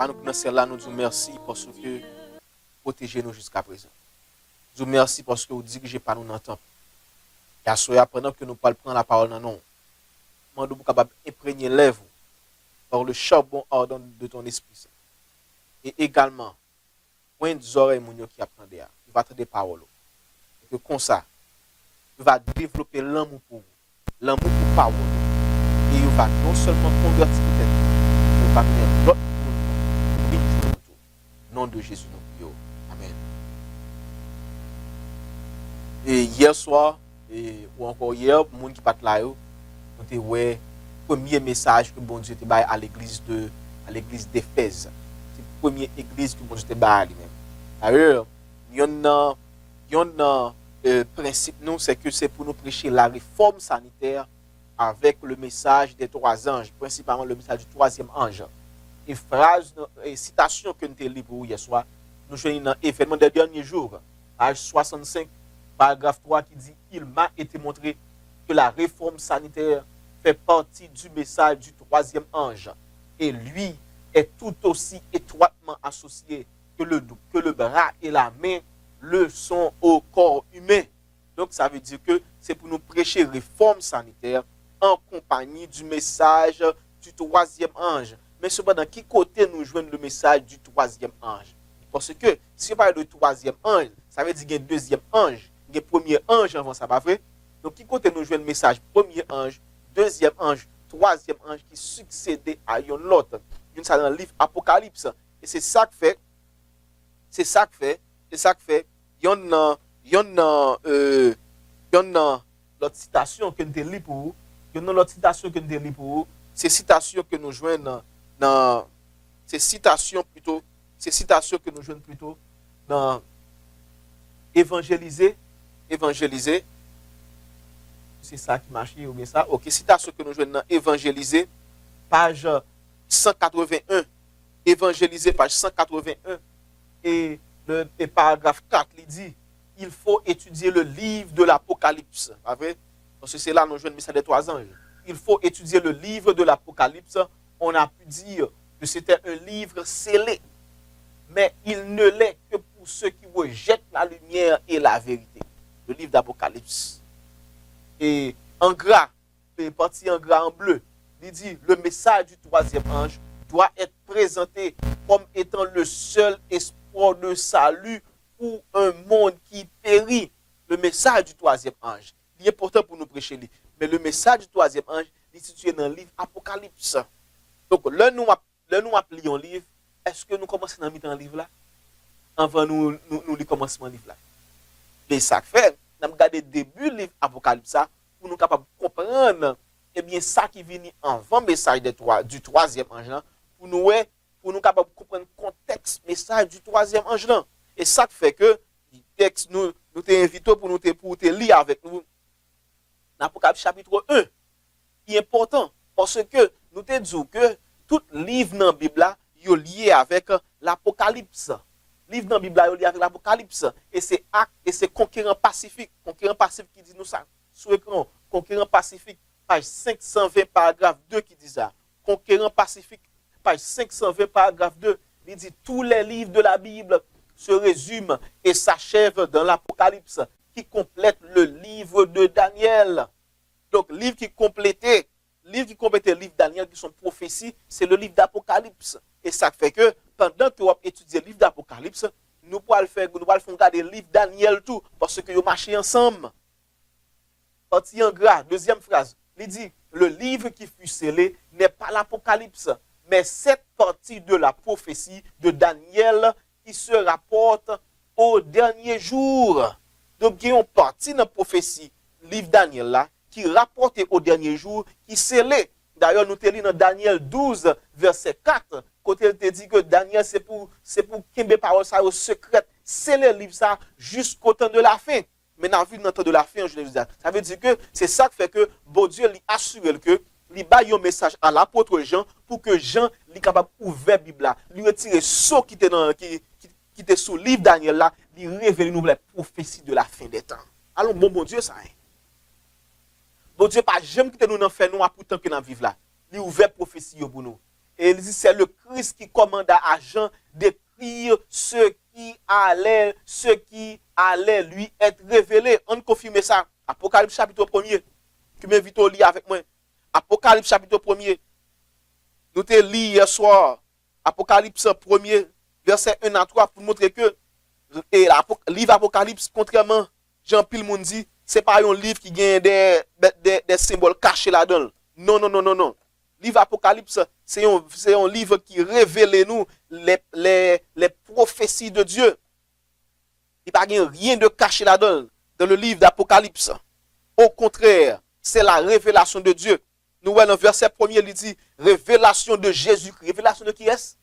nous dans là nous disons merci parce que protégez nous jusqu'à présent. Nous merci parce que vous dirigez pas nous dans le temps. Et à ce pendant que nous parlons prendre la parole dans nous, nous sommes capables d'imprégner lèvres par le charbon ardent de ton esprit. Et également, point des oreilles qui apprennent, qui va entendre des paroles. Et que comme ça, tu vas développer l'amour pour vous, l'amour pour parole. Et il va non seulement convertir peut-être, mais il va mener l'autre monde. Nom de Jésus, nous prions. Amen. Et hier soir, ou encore hier, le monde qui part là, nous avons le premier message que bon Dieu te baille à l'église d'Éphèse. C'est la première église que bon Dieu te baille lui-même. D'ailleurs, il y a un principe, nous, c'est que c'est pour nous prêcher la réforme sanitaire avec le message des trois anges, principalement le message du troisième ange. Une phrase, une citation que nous avons lue pour hier soir, nous jouons dans l'événement des derniers jours, page 65, paragraphe 3, qui dit « Il m'a été montré que la réforme sanitaire fait partie du message du troisième ange, et lui est tout aussi étroitement associé que le bras et la main le sont au corps humain. » Donc ça veut dire que c'est pour nous prêcher réforme sanitaire en compagnie du message du troisième ange. Mais cependant, qui côté nous joignent le message du troisième ange? Parce que si on parle de troisième ange, ça veut dire qu'il y a un deuxième ange, il y a un premier ange avant ça, pas vrai? Donc qui côté nous joignent le message premier ange, deuxième ange, troisième ange qui succédait à un autre. Nous sommes dans le livre Apocalypse. Et c'est ça que fait, il y a l'autre citation que nous avons pour vous. Il y a l'autre citation que nous avons pour vous. C'est citation que nous jouons dans ces citations que nous jouons plutôt dans évangéliser. C'est ça qui marche ou bien ça. OK, citation que nous jouons dans évangéliser, page 181. Évangéliser, page 181. Et le paragraphe 4, il dit il faut étudier le livre de l'Apocalypse. Pas vrai? Parce que c'est là nous jouons le message des trois anges. Il faut étudier le livre de l'Apocalypse. On a pu dire que c'était un livre scellé. Mais il ne l'est que pour ceux qui rejettent la lumière et la vérité. Le livre d'Apocalypse. Et en gras, parti en gras en bleu, il dit le message du troisième ange doit être présenté comme étant le seul espoir de salut pour un monde qui périt. Le message du troisième ange. Il est important pour nous prêcher. Mais le message du troisième ange est situé dans le livre Apocalypse. Donc, là, nous appelons un livre. Est-ce que nous commençons dans le livre là? Avant nous le commencement du livre là. Mais ça fait, nous avons regardé le début du livre Apocalypse pour nous capables de comprendre ça qui vient avant le message du troisième ange là, pour nous capables de comprendre le contexte message du troisième ange là. Et ça fait que le texte nous t'invitons pour te lire avec nous dans Apocalypse chapitre 1. Il est important parce que nous te disons que tout livre dans la Bible est lié avec l'Apocalypse. Livre dans la Bible est lié avec l'Apocalypse. Et c'est acte et c'est conquérant pacifique. Conquérant pacifique qui dit nous ça. Sur écran, conquérant pacifique, page 520, paragraphe 2 qui dit ça. Conquérant pacifique, page 520, paragraphe 2. Il dit tous les livres de la Bible se résument et s'achèvent dans l'Apocalypse qui complète le livre de Daniel. Donc, livre qui complétait le livre de Daniel, qui sont prophéties, c'est le livre d'Apocalypse. Et ça fait que pendant que vous étudiez le livre d'Apocalypse, nous pourrons regarder le livre de Daniel tout, parce que vous marchez ensemble. Partie en gras, deuxième phrase, il dit, le livre qui fut scellé n'est pas l'Apocalypse, mais cette partie de la prophétie de Daniel qui se rapporte au dernier jour. Donc, il y a une partie de la prophétie, livre Daniel là, qui rapportait au dernier jour, qui scellait. D'ailleurs, nous te lisons dans Daniel 12, verset 4, côté il te dit que Daniel, c'est pour qu'il y ait parole ça au secret, sceller le livre ça jusqu'au temps de la fin. Mais dans le temps de la fin, je l'ai dit, ça veut dire que c'est ça qui fait que bon Dieu lui assure que il baille un message à l'apôtre Jean pour que Jean soit capable d'ouvrir la Bible là, lui retirer ce qui était sous le livre Daniel là, lui révéler nous la prophétie de la fin des temps. Alors bon Dieu ça. Bon Dieu pas jamais quitter nous dans faire nous pourtant que nous vivre là. Il ouvert prophétie pour nous. Et il dit, c'est le Christ qui commanda à Jean d'écrire ce qui allait lui être révélé. On confirme ça. Apocalypse chapitre 1er. Qui m'invite au lire avec moi. Apocalypse chapitre 1er. Nous te lisons hier soir. Apocalypse 1er, verset 1 à 3, pour montrer que le livre Apocalypse, contrairement Jean-Pil moun dit, c'est pas un livre qui gagne des symboles cachés là-dedans. Non, non, non, non, non. Livre Apocalypse, c'est un livre qui révèle nous les prophéties de Dieu. Il n'y a rien de caché là-dedans, dans le livre d'Apocalypse. Au contraire, c'est la révélation de Dieu. Nous voyons dans le verset 1er, il dit révélation de Jésus-Christ. Révélation de qui est-ce?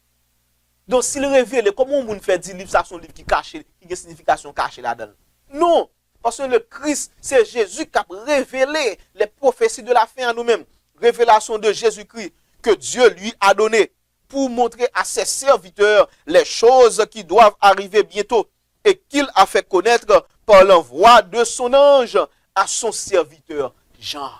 Donc, s'il révèle, comment on fait dire livre, ça c'est un livre qui cache, qui a une signification cachée là-dedans? Non, parce que le Christ, c'est Jésus qui a révélé les prophéties de la fin à nous-mêmes. Révélation de Jésus-Christ que Dieu lui a donné pour montrer à ses serviteurs les choses qui doivent arriver bientôt et qu'il a fait connaître par l'envoi de son ange à son serviteur Jean.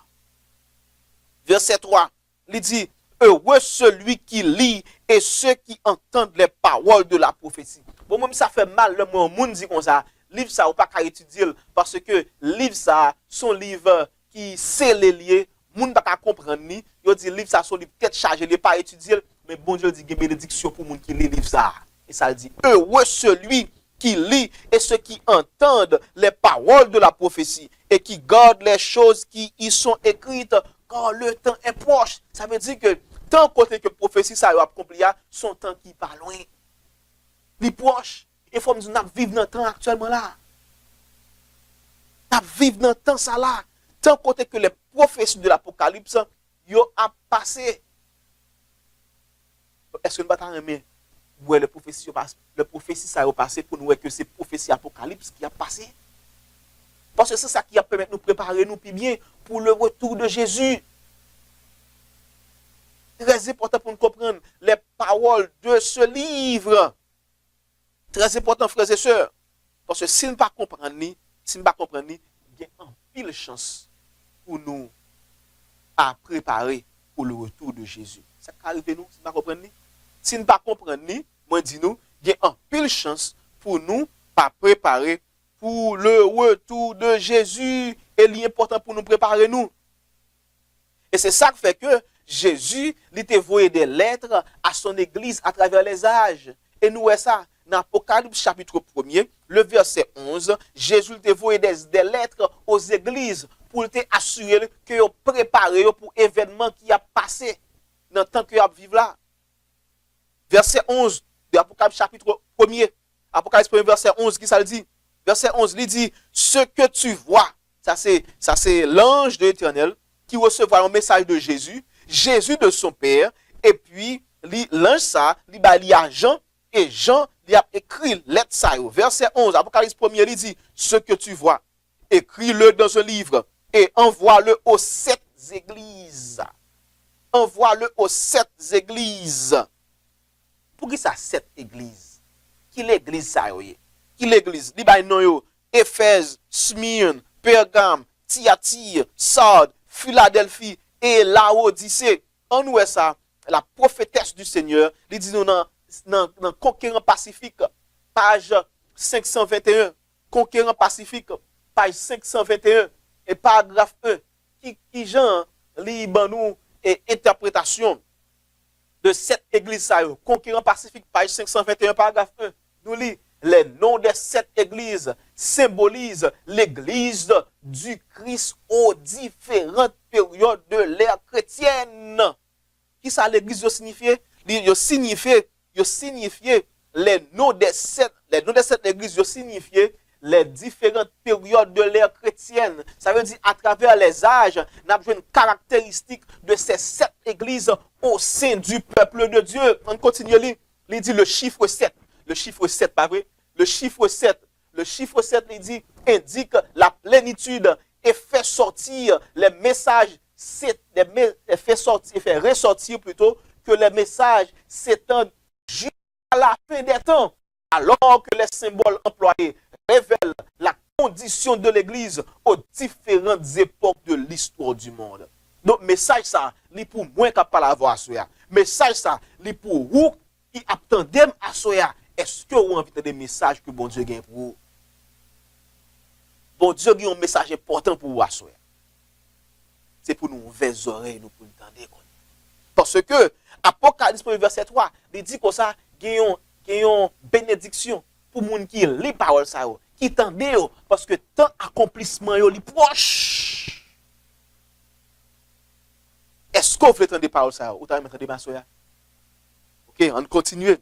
Verset 3, il dit, heureux celui qui lit et ceux qui entendent les paroles de la prophétie. Bon, même ça fait mal, le monde dit comme ça, livre ça ou pas qu'à étudier, parce que livre ça, son livre qui sait les lier, moun pas comprendre ni, yo dit livre ça son livre tête chargé, il pas étudier, mais bon Dieu dit bénédiction pour moun qui lit livre ça. Et ça dit, heureux celui qui lit et ceux qui entendent les paroles de la prophétie et qui gardent les choses qui y sont écrites, quand le temps est proche. Ça veut dire que tant côté que prophétie ça a accompli, son temps qui pas loin. Il proche. Il faut nous vivre dans le temps actuellement là. Nous vivre dans le temps ça là. Tant côté que les prophéties de l'Apocalypse yo a passé. Est-ce que nous battons aimer ouais, le prophétie ça a passé pour nous voir que c'est prophétie Apocalypse qui a passé? Parce que c'est ça qui a permis de nous préparer nous plus bien pour le retour de Jésus. Très important pour nous comprendre les paroles de ce livre. Très important, frères et sœurs. Parce que si nous ne comprenons pas, il y a une pile chance pour nous à préparer pour le retour de Jésus. Ça arrive nous, si nous ne comprenons pas. Si nous ne comprenons pas, moi dis nous, il y a une pile chance pour nous à préparer pour le retour de Jésus. Et il est important pour nous préparer nous. Et c'est ça qui fait que Jésus, il t'a envoyé des lettres à son église à travers les âges. Et nous, ça, dans Apocalypse chapitre 1er, le verset 11, Jésus t'a envoyé des lettres aux églises pour te assurer que vous préparez pour l'événement qui a passé dans le temps que vous vivez là. Verset 11 de Apocalypse chapitre 1er. Apocalypse 1er, verset 11, qui ça le dit? Verset 11, il dit, ce que tu vois, ça c'est l'ange de l'Éternel qui recevra un message de Jésus, Jésus de son Père, et puis l'ange ça, il lit à Jean, et Jean lui a écrit lettre ça. Verset 11, Apocalypse 1er, il dit, ce que tu vois, écris-le dans un livre, et envoie-le aux 7 églises. Envoie-le aux 7 églises. Pour qui ça 7 églises? Qui l'église ça yo? Qui l'église? Li bay non yo, Éphèse, Smyrne, Pergame, Thyatire, Sardes, Philadelphie et Laodicée. On voit ça, la prophétesse du Seigneur, il dit nous dans Conquérant Pacifique, page 521. Conquérant Pacifique, page 521 et paragraphe 1. Qui Jean li ban nous et interprétation de cette église ça yo. Conquérant Pacifique, page 521, paragraphe 1. Nous lit les noms de cette église symbolisent l'église du Christ aux différentes périodes de l'ère chrétienne. Qui ça l'église signifie? Il signifie les noms de cette église signifient les différentes périodes de l'ère chrétienne. Ça veut dire à travers les âges, nous avons une caractéristique de ces 7 églises au sein du peuple de Dieu. On continue, il dit le chiffre 7. Le chiffre 7, pas vrai? Le chiffre 7, il dit, indique la plénitude et fait sortir les messages, fait ressortir plutôt que les messages s'étendent jusqu'à la fin des temps, alors que les symboles employés révèlent la condition de l'Église aux différentes époques de l'histoire du monde. Donc, message ça, li pour moins qu'à pas l'avoir à message ça, li pour vous qui attendez à soya. Est-ce que vous avez des messages que bon Dieu gagne pour vous? Bon Dieu a un message important pour vous à soya. C'est pour nous ouvrir les oreilles, nous pour nous entendre. Parce que Apocalypse verset 3, il dit comme ça, il y a une bénédiction pour les gens qui lit la parole, qui entendent, parce que tant accomplissement est proche. Est-ce que vous voulez entendre des paroles ça? Ou t'as entendre des soya? Ok, on continue.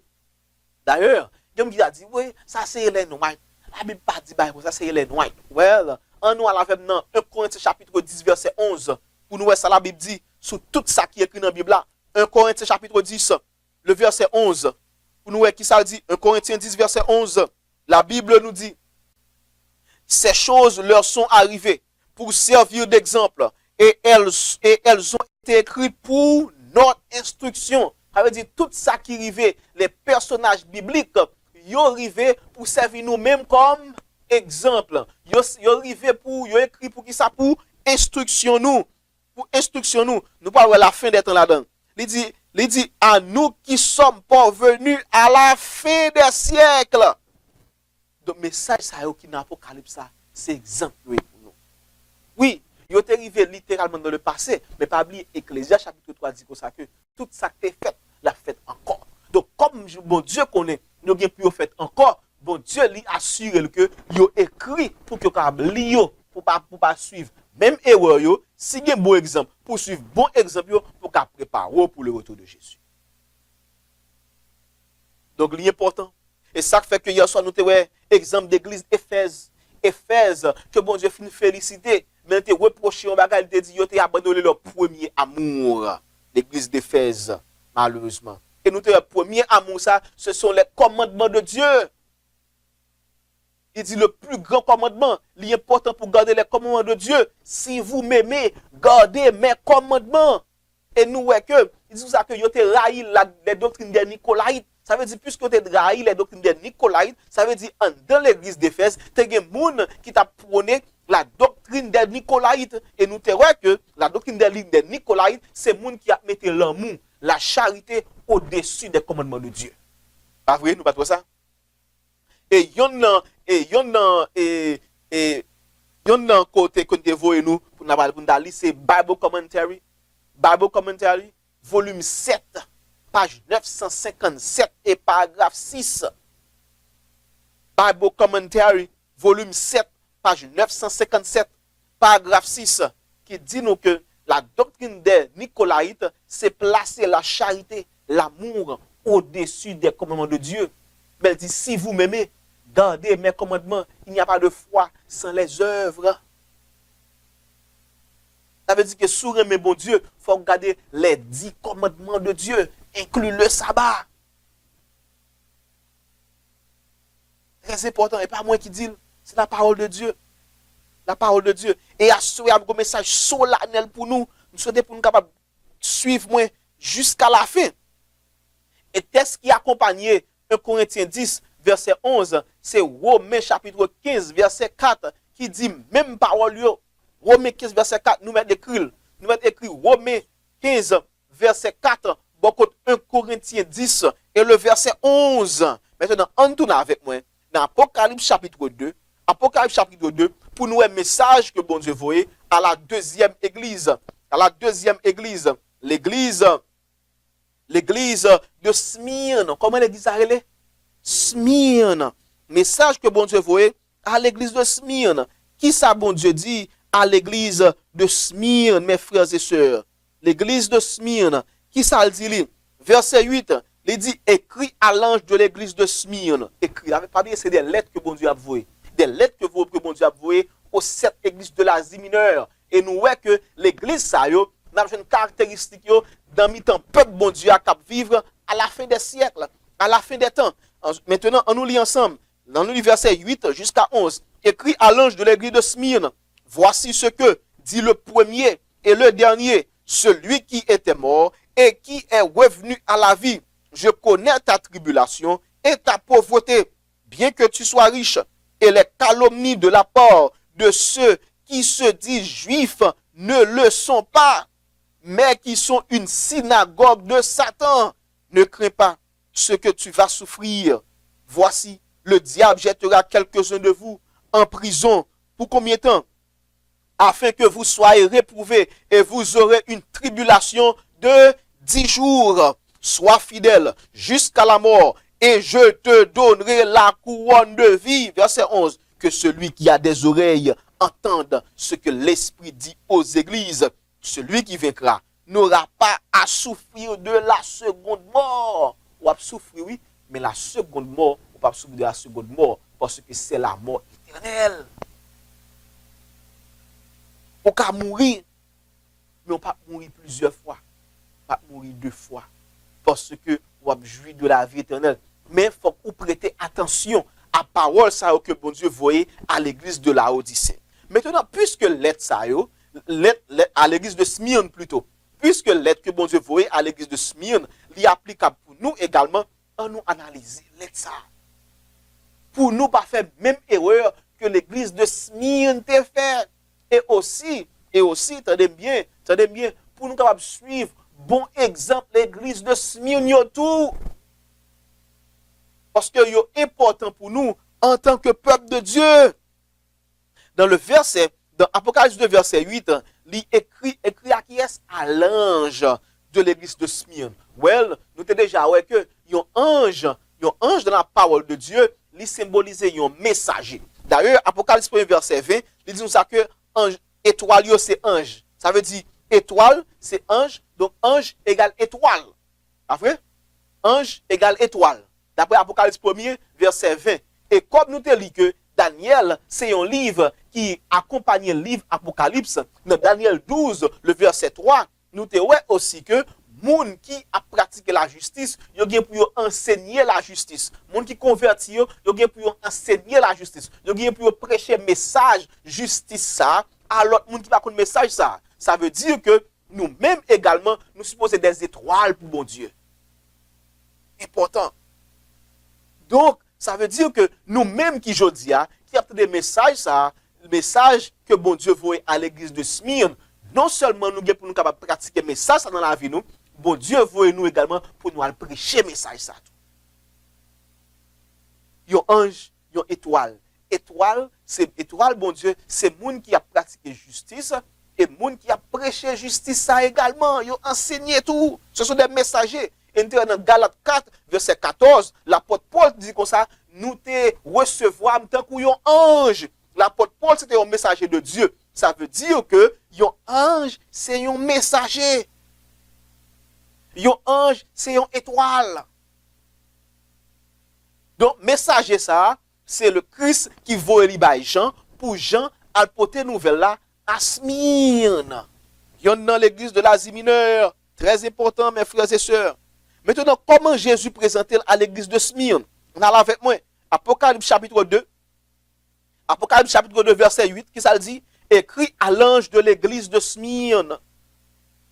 D'ailleurs, il y a qui a dit, oui, ça c'est Hélène White. La Bible pas dit, ça c'est Hélène White. Well, on nous à la même dans 1 Corinthiens chapitre 10, verset 11. Pour nous, ça la Bible dit, sur tout ça qui est écrit dans la Bible là. 1 Corinthiens chapitre 10, le verset 11. Pour nous, qui ça dit? 1 Corinthiens 10, verset 11. La Bible nous dit, ces choses leur sont arrivées pour servir d'exemple et elles ont été écrites pour notre instruction. Ça veut dire tout ça qui arrivait, les personnages bibliques, ils arrivent pour servir nous-mêmes comme exemple. Ils arrivent pour, ils écrit pour qui ça? Pour instruction nous. Pour instruction nous. Nous parlons de la fin des temps là-dedans. Il dit à nous qui sommes parvenus à la fin des siècles. Donc, message ça qui dans l'Apocalypse, c'est exemple pour nous. Oui, il est arrivé littéralement dans le passé, mais pas oublier Ecclésias chapitre 3 dit comme ça que tout ça qui est fait, l'a fait encore. Donc, comme bon Dieu connaît, nous avons pu faire encore, bon Dieu lui assure que il a écrit pour que vous lire, pour pas suivre même erreur, si vous avez un bon exemple, pour suivre bon exemple, pour préparer pour le retour de Jésus. Donc, l'important. Et ça fait que hier soir, nous avons exemple d'église Éphèse. Éphèse, que bon Dieu finit féliciter, mais nous avons reproché, on a dit, ils ont abandonné leur premier amour. L'église d'Éphèse, malheureusement. Et nous avons le premier amour, ça, ce sont les commandements de Dieu. Il dit le plus grand commandement, l'important pour garder les commandements de Dieu. Si vous m'aimez, gardez mes commandements. Et nous, ouais, que, il dit ça que vous avez raillé les doctrines des Nicolaïtes. Ça veut dire, puisque vous avez raillé les doctrines des Nicolaïtes, ça veut dire, dans l'église d'Éphèse, il y a des gens qui t'a prôné la doctrine des Nicolaïtes. Et nous te voyons que la doctrine des Nicolaïtes, c'est les gens qui a mis l'amour, la charité au-dessus des commandements de Dieu. Pas vrai, nous pas ça? Et yon côté que nous voyons nous pour nous lire c'est Bible Commentary volume 7 page 957 et paragraphe 6. Bible Commentary volume 7 page 957 paragraphe 6 qui dit nous que la doctrine des Nicolaïtes c'est placer la charité, l'amour au-dessus des commandements de Dieu. Mais elle dit si vous m'aimez, gardez mes commandements. Il n'y a pas de foi sans les œuvres. Ça veut dire que si vous aimez bon Dieu, il faut garder les 10 commandements de Dieu, inclus le sabbat. Très important, et pas moi qui dis, c'est la parole de Dieu. La parole de Dieu. Et assurer un message solennel pour nous. Nous souhaitons pour nous capables de suivre moi jusqu'à la fin. Et texte qui accompagnait 1 Corinthiens 10, verset 11, c'est Romains chapitre 15, verset 4, qui dit même parole. Romains 15, verset 4, nous mettons écrit Romains 15, verset 4, beaucoup 1 Corinthiens 10, et le verset 11. Maintenant, on tourne avec moi dans Apocalypse chapitre 2. Apocalypse chapitre 2, pour nous un message que bon Dieu voyait à la deuxième église. À la deuxième église. L'église de Smyrne. Comment l'église a relé? Smyrne. Message que bon Dieu voyait à l'église de Smyrne. Qui ça bon Dieu dit à l'église de Smyrne, mes frères et sœurs? L'église de Smyrne. Qui ça le dit? Verset 8. Il dit écrit à l'ange de l'église de Smyrne. Écrit. Avec pas bien, c'est des lettres que bon Dieu a envoyées. Des lettres que bon Dieu a envoyées aux 7 églises de l'Asie mineure. Et nous voyons que l'église, ça, yo, n'a une caractéristique yo, dans le temps, peuple bon Dieu a cap vivre à la fin des siècles, à la fin des temps. Maintenant, on nous lit ensemble, dans le verset 8 jusqu'à 11. Écrit à l'ange de l'église de Smyrne, voici ce que dit le premier et le dernier, celui qui était mort et qui est revenu à la vie. Je connais ta tribulation et ta pauvreté, bien que tu sois riche, et les calomnies de la part de ceux qui se disent juifs ne le sont pas, mais qui sont une synagogue de Satan. ne crains pas ce que tu vas souffrir. Voici, le diable jettera quelques-uns de vous en prison. Pour combien de temps? Afin que vous soyez réprouvés et vous aurez une tribulation de 10 jours. Sois fidèle jusqu'à la mort et je te donnerai la couronne de vie. Verset 11. Que celui qui a des oreilles entende ce que l'Esprit dit aux églises. Celui qui vaincra n'aura pas à souffrir de la seconde mort. Ou à souffrir, oui, mais la seconde mort, ou pas souffrir de la seconde mort, parce que c'est la mort éternelle. On peut mourir, mais on peut mourir plusieurs fois. On peut mourir 2 fois. Parce que on a joui de la vie éternelle. Mais il faut que vous prêtez attention à la parole ça que bon Dieu voyait à l'église de la Odyssée. Maintenant, puisque lettre ça, à l'église de Smyrne plutôt, puisque lettre que bon Dieu voyait à l'église de Smyrne, il est applicable pour nous également, on nous analyser lettre ça. Pour nous pas faire même erreur que l'église de Smyrne t'a fait. Et aussi, attendez bien, pour nous capables suivre bon exemple l'église de Smyrne tout. Parce que c'est important pour nous en tant que peuple de Dieu. Dans Apocalypse 2, verset 8, il écrit à qui est à l'ange de l'église de Smyrne. Well, nous avons déjà vu que un ange dans la parole de Dieu, il symbolise un messager. D'ailleurs, Apocalypse 1, verset 20, il dit nous ça que ange, étoile, c'est ange. Ça veut dire étoile, c'est ange, donc ange égale étoile. Après, ange égale étoile. D'après Apocalypse 1, verset 20. Et comme nous te dit que Daniel, c'est un livre qui accompagne le livre Apocalypse, dans Daniel 12, le verset 3, nous te ouais aussi que moun qui a pratiqué la justice, yo gen pour enseigner la justice. Moun qui converti yo gen pour enseigner la justice. Yo gen pour prêcher message justice ça à l'autre moun qui pas connaît message ça. Ça veut dire que nous-mêmes également nous supposons des étoiles pour bon Dieu. Important. Donc, ça veut dire que nous-mêmes qui jodi a, qui avons des messages ça, le message que bon Dieu voit à l'église de Smyrne, non seulement nous pour nous capables pratiquer message ça dans la vie nous, bon Dieu voit nous également pour nous prêcher message ça. Yon ange, yon étoile. Étoile bon Dieu, c'est moun qui a pratiqué justice et moun qui a prêché justice ça également, yon enseigné tout. Ce sont des messagers. Et dans Galates 4, verset 14, l'apôtre Paul dit comme ça, nous te recevoir en tant qu'un ange. L'apôtre Paul, c'était un messager de Dieu. Ça veut dire que un ange, c'est un messager. Un ange, c'est une étoile. Donc, messager ça, c'est le Christ qui voit li bay Jean, pour Jean, à porter nouvelle là, à Smyrne. Il y en a dans l'église de l'Asie mineure. Très important, mes frères et sœurs. Maintenant, comment Jésus présentait à l'église de Smyrne? On a là avec moi. Apocalypse chapitre 2. Apocalypse chapitre 2, verset 8, qui ça dit? Écrit à l'ange de l'église de Smyrne.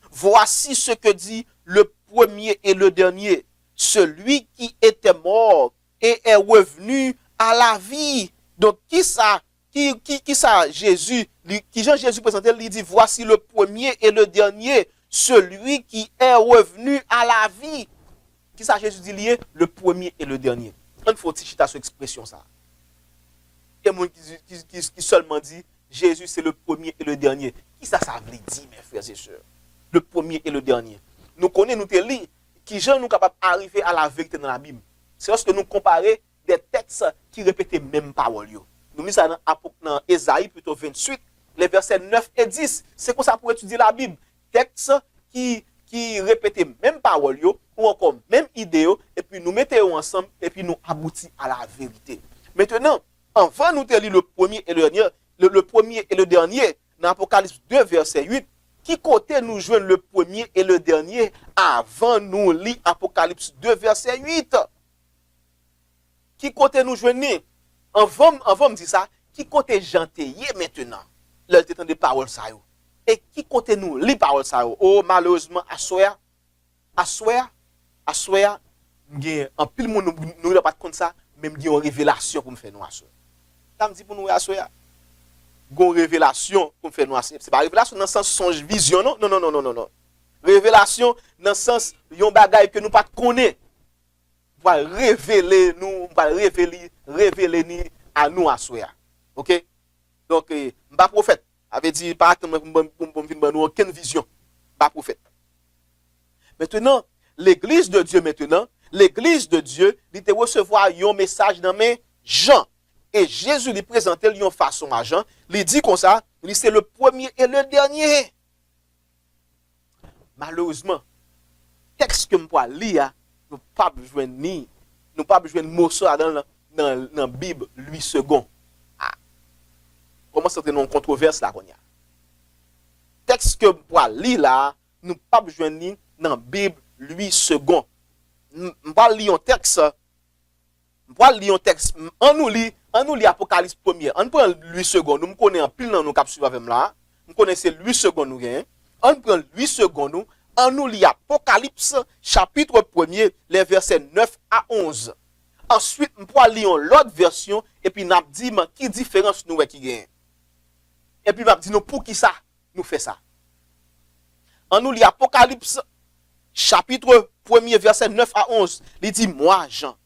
Voici ce que dit le premier et le dernier. Celui qui était mort et est revenu à la vie. Donc, qui ça Jésus, qui Jean-Jésus présentait, il dit, voici le premier et le dernier. Celui qui est revenu à la vie. Qui ça Jésus dit lié? Le premier et le dernier. On faut chiter cette expression ça. Il y a des gens qui seulement dit Jésus c'est le premier et le dernier. Qui ça veut dire mes frères et sœurs? Le premier et le dernier. Nous connaissons, nous te lis, qui gens nous capables d'arriver à la vérité dans la Bible. C'est lorsque nous comparons des textes qui répètent les mêmes paroles. Nous lisons dans Ésaïe plutôt 28, les versets 9 et 10. C'est comme ça pour étudier la Bible. Textes qui répètent les mêmes paroles, ou encore même idée, et puis nous mettons ensemble, et puis nous aboutissons à la vérité. Maintenant, avant nous te lire le premier et le dernier, dans Apocalypse 2, verset 8, qui côté nous joignent le premier et le dernier avant nous lire Apocalypse 2, verset 8? Qui côté nous joignent? Avant me dire ça, qui côté j'enteye maintenant? Là, il des paroles ça. Et qui côté nous lit paroles ça? Oh, malheureusement, à soir, en pile monde nous n'a pas de compte ça, même une révélation pour me faire nous à soir. Ça me dit pour nous à soir. Une révélation pour me faire nous à soir. C'est pas révélation dans le sens songe vision non. Révélation dans le sens yon bagay que nous pas connaît. Va révéler nous, va révéler ni à nous à soi. OK? Donc pas prophète, avait dit pas pour nous aucune vision. Pas prophète. Maintenant, l'église de Dieu l'église de Dieu, il te recevoir un message dans mes Jean. Et Jésus lui présentait une façon à Jean, il dit comme ça, c'est le premier et le dernier. Malheureusement, texte que moi lire, nous pas besoin ni nous pas besoin de mots dans la Bible 8 secondes. Ah. Comment ça une controverse là qu'on y a. Texte que moi lire là, nous pas besoin ni dans la Bible 8 secondes. On va lire un texte. On nous lit Apocalypse 1er. On prend 8 secondes. Nous connaissons pile dans nous cap suivre avec là. Nous connaissons 8 secondes nous gain. On prend 8 secondes on nous lit Apocalypse chapitre 1er, les versets 9 à 11. Ensuite, on pourra lire l'autre version et puis n'a dit qui différence nous qui gagne. Et puis m'a dit nous pour qui ça nous fait ça. On nous lit Apocalypse chapitre 1er verset 9 à 11. Il dit moi Jean,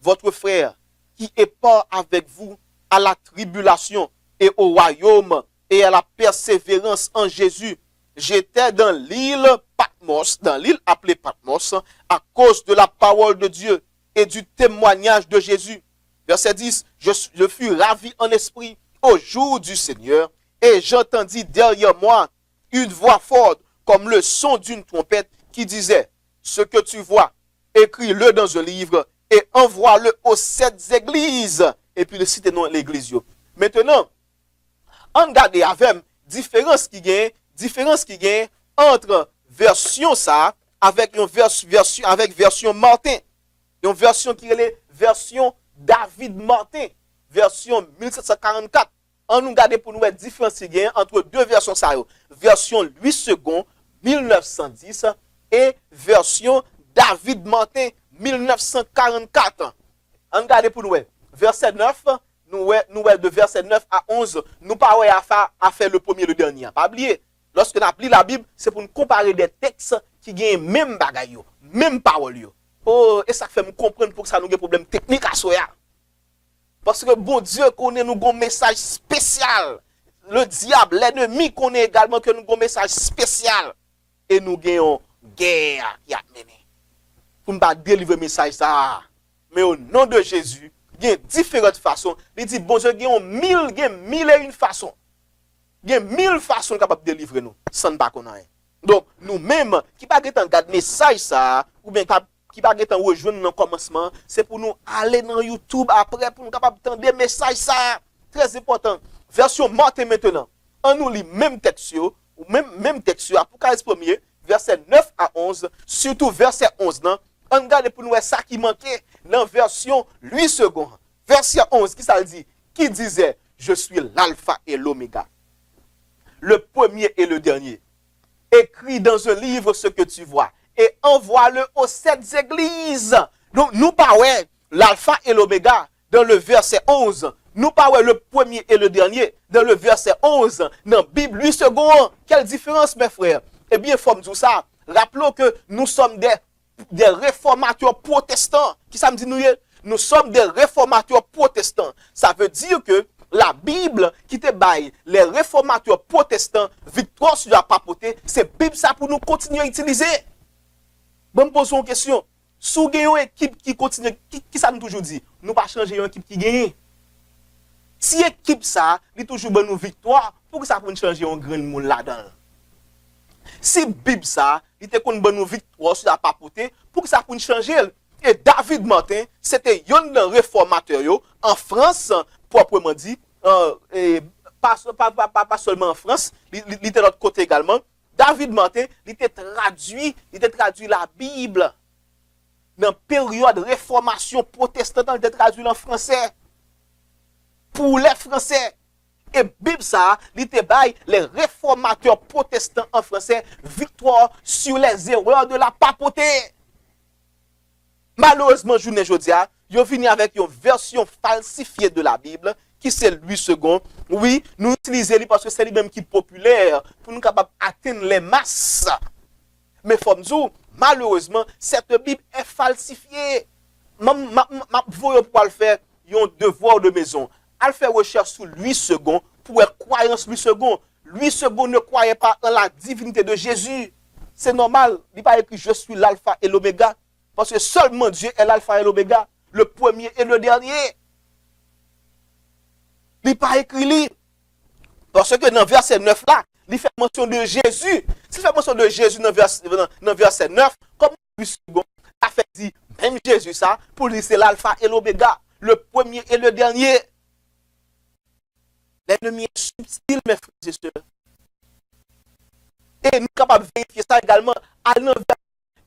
votre frère qui est pas avec vous à la tribulation et au royaume et à la persévérance en Jésus. J'étais dans l'île Patmos, dans l'île appelée Patmos, à cause de la parole de Dieu et du témoignage de Jésus. Verset 10, je fus ravi en esprit au jour du Seigneur et j'entendis derrière moi une voix forte comme le son d'une trompette qui disait, ce que tu vois, écris-le dans un livre et envoie-le aux 7 églises. Et puis le cite non l'église. Maintenant, on regarde avec différence qui gagne entre version ça avec une version Martin. Une version qui est la version David Martin, version 1744. On nous regarde pour nous la différence qui gagne entre deux versions ça. Version 8 secondes 1910 et version David Martin 1944. On regarde pour nous verset 9 nous de verset 9 à 11, nous pas à faire le premier et le dernier. Pas oublier, lorsque nous appelons la Bible, c'est pour nous comparer des textes qui ont même bagaille, même parole. Oh, et ça fait me comprendre pour que ça nous ait problème technique à soi. Parce que bon Dieu connaît nous un message spécial. Le diable, l'ennemi connaît également que nous avons un message spécial. Et nous avons une guerre qui a mené. Pour ne pas délivrer le message ça. Mais au nom de Jésus, il y a différentes façons. Il dit, bon Dieu, il y a 1001 façons. Il y a 1000 façons capables de délivrer nous, sans pas qu'on ait. Donc, nous-mêmes, qui ne pouvons pas regarder message ça, ou bien qui ne pouvons pas rejoindre dans le commencement, c'est pour nous aller dans YouTube après, pour nous capables d'entendre des messages ça. Très important. Version Martin maintenant. On nous lit même texte, ou même texte, Apocalypse 1er, verset 9 à 11, surtout verset 11, non? On regarde pour nous ça qui manquait dans version 8 secondes. Verset 11, qui ça dit? Qui disait, je suis l'alpha et l'oméga, le premier et le dernier. Écris dans un livre ce que tu vois et envoie-le aux 7 églises. Donc, nous parlons l'alpha et l'oméga dans le verset 11. Nous parlons le premier et le dernier dans le verset 11. Dans la Bible 8 secondes. Quelle différence, mes frères? Eh bien, il faut me dire ça. Rappelons que nous sommes des réformateurs protestants. Qui ça me dit nous sommes des réformateurs protestants. Ça veut dire que la Bible qui te baille les réformateurs protestants victoire sur la papauté, c'est Bible ça pour nous continuer à utiliser. Bon, me pose une question. Si vous avez une équipe qui continue, qui ça nous toujours dit? Nous pas changer une équipe qui gagne. Si l'équipe ça, il toujours bonne victoire, pour que ça pour changer un grand monde là-dedans. Si Bible ça, il te une bonne victoire sur la papauté, pour que ça pour changer. Et David Martin, c'était un réformateur en France, proprement dit, pas seulement en France, il était de l'autre côté également. David Martin, il était traduit la Bible. Dans la période de réformation protestante, il était traduit en français. Pour les Français. Et Bible ça, il était bail les réformateurs protestants en français, victoire sur les erreurs de la papauté. Malheureusement, journée jodia, ils ont fini avec une version falsifiée de la Bible, qui c'est 8 secondes. Oui, nous utilisons parce que c'est lui-même qui est populaire, pour nous capables d'atteindre les masses. Mais faut malheureusement, cette Bible est falsifiée. Ma voyons pour le faire, un devoir de maison. Elle fait recherche sur 8 secondes pour être croyance 8 secondes. 8 secondes ne croyait pas en la divinité de Jésus. C'est normal. Il n'est pas écrit je suis l'alpha et l'oméga. Parce que seulement Dieu est l'alpha et l'oméga. Le premier et le dernier. Il n'est pas écrit. Parce que dans verset 9 là, il fait mention de Jésus. S'il fait mention de Jésus dans verset 9, comme 8 secondes, a fait dit, même Jésus ça, pour lui c'est l'alpha et l'oméga, le premier et le dernier. L'ennemi est subtil, mes frères et sœurs. Et nous sommes capables de vérifier ça également à la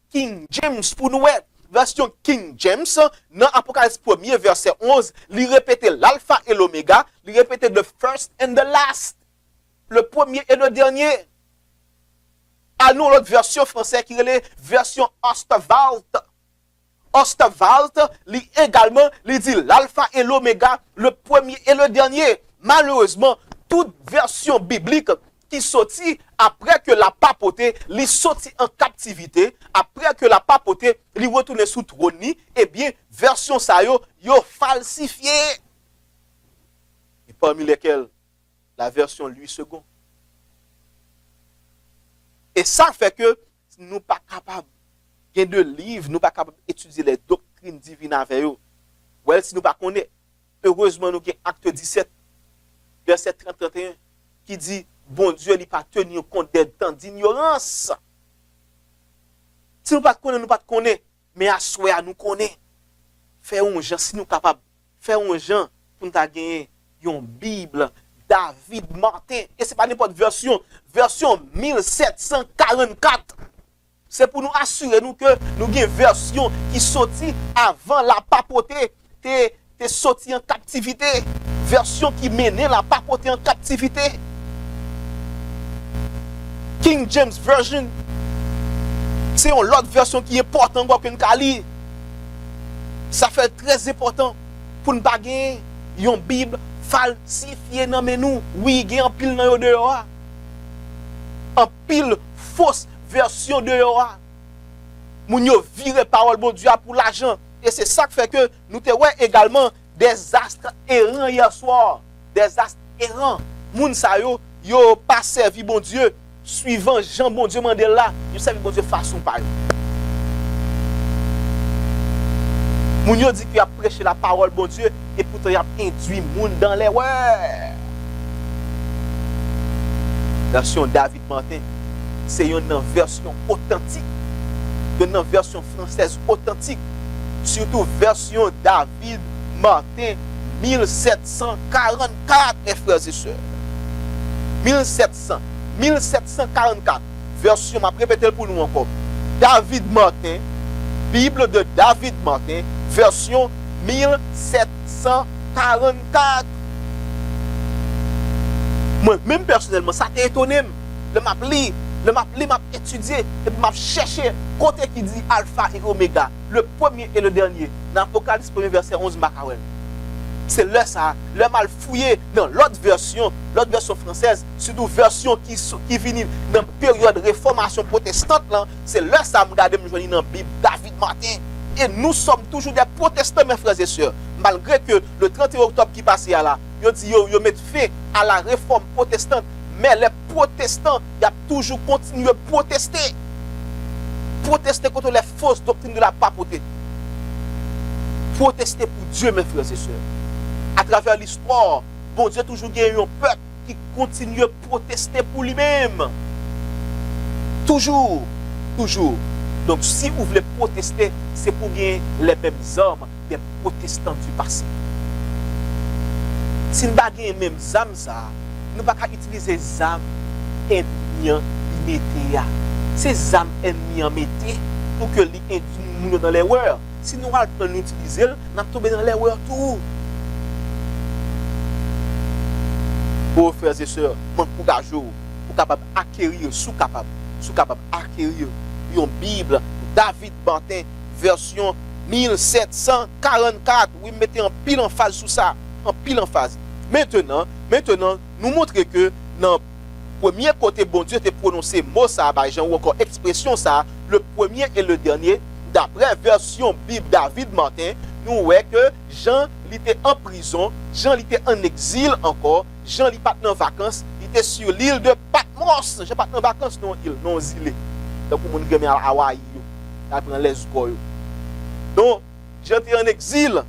King James pour nous. Version King James, dans Apocalypse 1er, verset 11, il répétait l'alpha et l'oméga, il répétait the first and the last, le premier et le dernier. À nous, l'autre version française qui est la version Ostwald. Ostwald, il également, il dit l'alpha et l'oméga, le premier et le dernier. Malheureusement, toute version biblique qui sortit après que la papauté li sorti en captivité, après que la papauté li retourné sous trône, eh bien, version ça yo falsifié. Et parmi lesquelles, la version 8 secondes. Et ça fait que nous pas capables de livres, nous pas capables d'étudier les doctrines divines avec eux. Ouais, si nous pas connaît, heureusement nous avons acte 17, verset 30-31, qui dit bon Dieu n'a pas tenu compte des temps d'ignorance. Si nous pas connaissons, nous pas connaissons, mais à souhait nous connaissons. Faire un gens, si nous sommes capables, faire un gens pour nous gagner une Bible, David Martin, et ce n'est pas n'importe version 1744. C'est pour nous assurer nous que nous avons une version qui sortit avant la papauté, t'es sorti en captivité. Version qui menait la papauté en captivité. King James Version, c'est une autre version qui est importante encore qu'une Kali. Ça fait très important pour nous gagner une Bible falsifiée dans nous. Oui, il y a un pile dans dehors. Un pile fausse version dehors. Moun yo vire parole bon Dieu pour l'argent. Et c'est ça qui fait que nous te ouais également des astres errants hier soir. Des astres errants. Moun sa yo pas servi bon Dieu suivant Jean bon Dieu Mandela. Yo servi bon Dieu façon par eux. Moun yo dit qu'il a prêché la parole bon Dieu et pourtant il a induit moun dans les ouais. Version David Martin, c'est une version authentique. Une version française authentique. Surtout version David Martin 1744, mes frères et sœurs. 1744. Version, m'a répété pour nous encore. David Martin, Bible de David Martin, version 1744. Moi, même personnellement, ça t'a étonné. m'a étudié, et m'a cherché côté qui dit alpha et oméga, le premier et le dernier. Dans l'Apocalypse 1er verset 11, Macawen. C'est là ça, le mal fouillé dans l'autre version française, surtout version qui vient dans la période de réformation protestante, c'est là ça, je regarde dans la Bible David Martin. Et nous sommes toujours des protestants, mes frères et sœurs. Malgré que le 31 octobre qui passait là, ils mettent fin à la réforme protestante. Mais les protestants, ils ont toujours continué à protester. Protester contre les fausses doctrines de la papauté. Protester pour Dieu, mes frères et sœurs. À travers l'histoire, bon Dieu a toujours gagné un peuple qui continue à protester pour lui-même. Toujours. Donc si vous voulez protester, c'est pour gagner les mêmes hommes des protestants du passé. Si nous n'avons pas les mêmes âmes, nous ne pouvons pas utiliser les âmes ennemies en métier. Ces âmes ennemies en métier pour que les induisent dans l'erreur. Si nous allons l'utiliser, nous allons tomber dans l'erreur tout. Pour frères et sœurs, mon courage pour capable acquérir, capable acquérir une Bible David Martin version 1744. Oui, mettez en pile en phase sur ça, en pile en phase. Maintenant, nous montrons que dans premier côté bon Dieu te prononcé mot ça par Jean ou encore expression ça, le premier et le dernier, d'après version Bible David Martin, nous voyons que Jean il était en prison, Jean il était en exil encore, Jean il pas en vacances, il était sur l'île de Patmos, Jean pas en vacances non île, non île. Donc pour mon gars à Hawaï, après les corps. Donc Jean était en exil.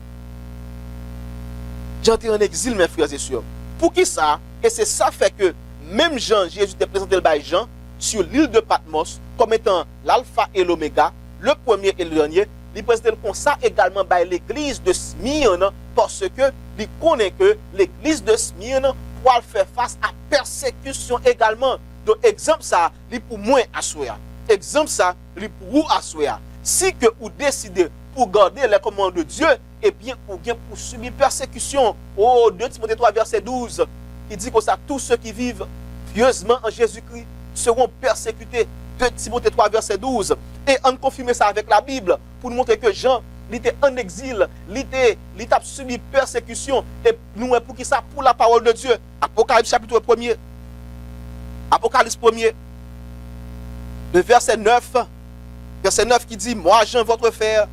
Jean était en exil mes frères et sœurs. Pour qui ça? Et c'est ça fait que même Jean, Jésus te présenté le bail Jean sur l'île de Patmos comme étant l'alpha et l'oméga, le premier et le dernier. Il présente comme ça également by l'église de Smyrne parce que il connaît que l'église de Smyrne pourra faire face à persécution également. Donc exemple ça, il pour moi assoya. Exemple ça, il pour vous assoya. Si que vous décidez pour garder les commandements de Dieu, eh bien vous bien pour subir persécution. Oh 2 Timothée 3 verset 12, il dit que ça tous ceux qui vivent pieusement en Jésus-Christ seront persécutés. 2 Timothée 3 verset 12. Et on confirme ça avec la Bible pour nous montrer que Jean, il était en exil, il a subi persécution. Et nous, pour qui ça? Pour la parole de Dieu. Apocalypse chapitre 1er. Apocalypse 1er. Le verset 9. Verset 9 qui dit, moi Jean, votre frère,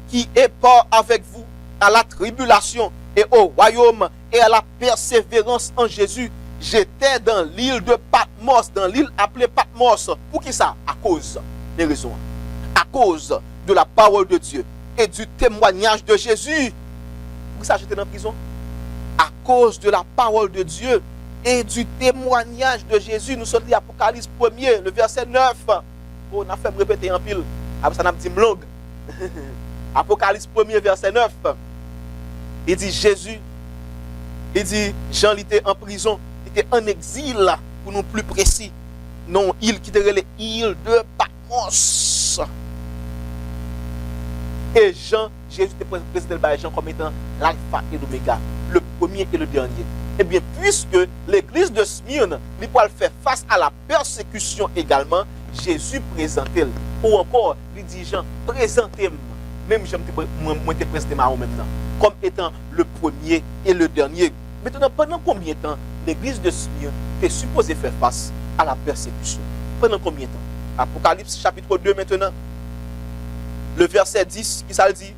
qui est pas avec vous à la tribulation et au royaume et à la persévérance en Jésus, j'étais dans l'île de Patmos, dans l'île appelée Patmos. Pour qui ça? À cause des raisons. À cause de la parole de Dieu et du témoignage de Jésus. Pour ça j'étais en prison? À cause de la parole de Dieu et du témoignage de Jésus. Nous sommes dit Apocalypse 1er, le verset 9. Oh, on a fait me répéter en pile. Après ça, on a dit longue. Apocalypse 1er, verset 9. Il dit Jésus, il dit Jean, il était en prison, il était en exil, pour nous plus précis. Non, il qui était l'île de Patmos. Et Jean, Jésus était présenté par Jean comme étant l'alpha et l'oméga, le premier et le dernier. Eh bien, puisque l'église de Smyrne, il peut faire face à la persécution également, Jésus présentait, ou encore, il dit Jean, présentez-moi. Même Jean moi te présenté en même temps, comme étant le premier et le dernier. Maintenant, pendant combien de temps l'église de Smyrne est supposée faire face à la persécution? Pendant combien de temps? Apocalypse chapitre 2 maintenant. Le verset 10, qui ça le dit?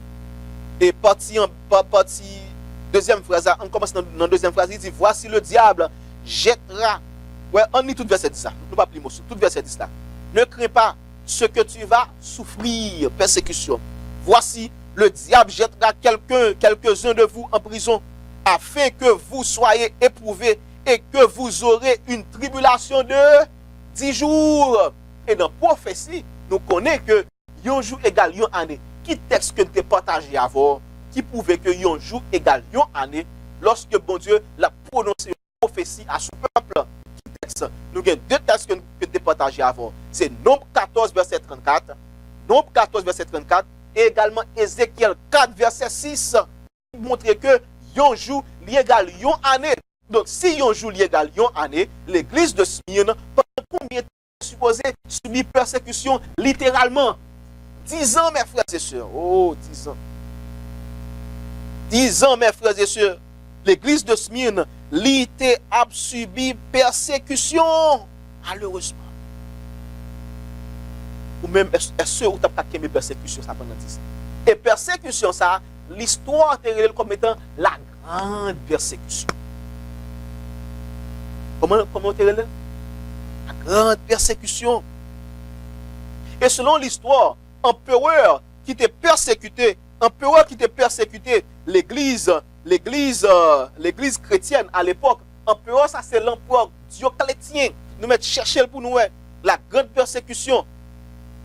Et partie deuxième phrase, on commence dans la deuxième phrase, il dit, voici le diable jettera. Ouais, on lit tout verset 10 là. Nous pas plus tout verset 10 là. Ne crains pas ce que tu vas souffrir, persécution. Voici, le diable jettera quelques-uns de vous en prison, afin que vous soyez éprouvés et que vous aurez une tribulation de 10 jours. Et dans la prophétie, nous connaissons que un jour égale une année. Qui texte que nous avons partagé avant, qui prouvait que un jour égale une année, lorsque bon Dieu l'a prononcé une prophétie à son peuple. Nous avons deux textes que nous avons partagés avant. C'est Nombre 14, verset 34. Nombre 14, verset 34. Et également Ézéchiel 4, verset 6. Qui montre que un jour égale une année. Donc, si un jour égale une année, l'église de Smyrne, pendant combien de temps est supposée subir persécution littéralement? 10 ans, mes frères et sœurs. Oh, 10 ans. 10 ans, mes frères et sœurs. L'église de Smyrne, l'ité a subi persécution, malheureusement. Ou même, est-ce que vous avez aimé persécution ça pendant 10 ans? Et persécution, ça, l'histoire est comme étant la grande persécution. Comment on te relève? La grande persécution. Et selon l'histoire, empereur qui était persécuté, l'église chrétienne à l'époque, empereur ça c'est l'empereur Dioclétien. Nous mettons chercher pour nous la grande persécution.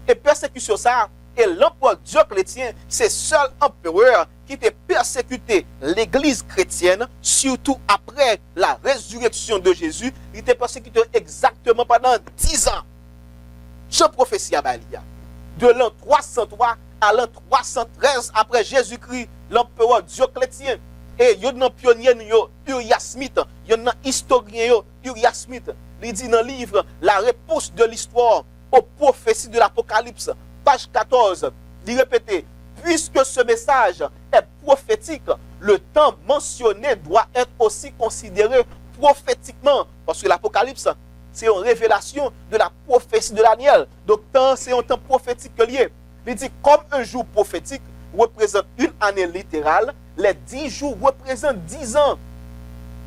Et persécution ça, et l'empereur Dioclétien, c'est seul empereur qui était persécuté l'église chrétienne, surtout après la résurrection de Jésus. Il était persécuté exactement pendant 10 ans. Je prophétie à Balia. De l'an 303 à l'an 313 après Jésus-Christ, l'empereur Dioclétien. Et il y a un pionnier, Uriah Smith, il y a un historien, Uriah Smith. Il dit dans le livre La réponse de l'histoire aux prophéties de l'Apocalypse, page 14, il répétait, puisque ce message est prophétique, le temps mentionné doit être aussi considéré prophétiquement, parce que l'Apocalypse, c'est une révélation de la prophétie de Daniel. Donc, c'est un temps prophétique que lié. Il dit, comme un jour prophétique représente une année littérale, les 10 jours représentent 10 ans.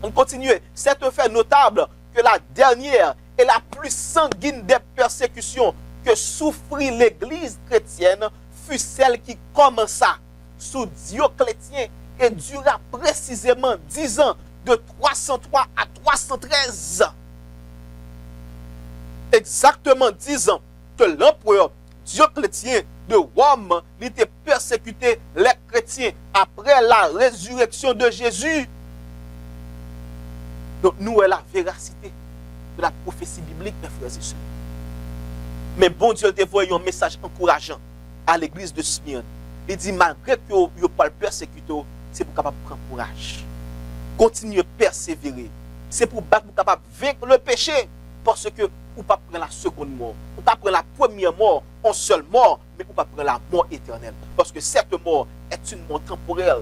On continue. C'est un fait notable que la dernière et la plus sanguine des persécutions que souffrit l'Église chrétienne fut celle qui commença sous Dioclétien et dura précisément 10 ans, de 303 à 313. Exactement 10 ans que l'empereur Dioclétien de Rome était persécuté les chrétiens après la résurrection de Jésus. Donc nous, est la véracité de la prophétie biblique, mes frères et sœurs. Mais bon Dieu te voyait un message encourageant à l'église de Smyrne. Il dit, malgré que vous pas le persécuter, c'est pour capable prendre courage. Continuez à persévérer. C'est pour capable vaincre le péché. Parce que vous ne pas prendre la seconde mort. Vous ne pas prendre la première mort, en seule mort, mais vous ne pas prendre la mort éternelle. Parce que cette mort est une mort temporelle.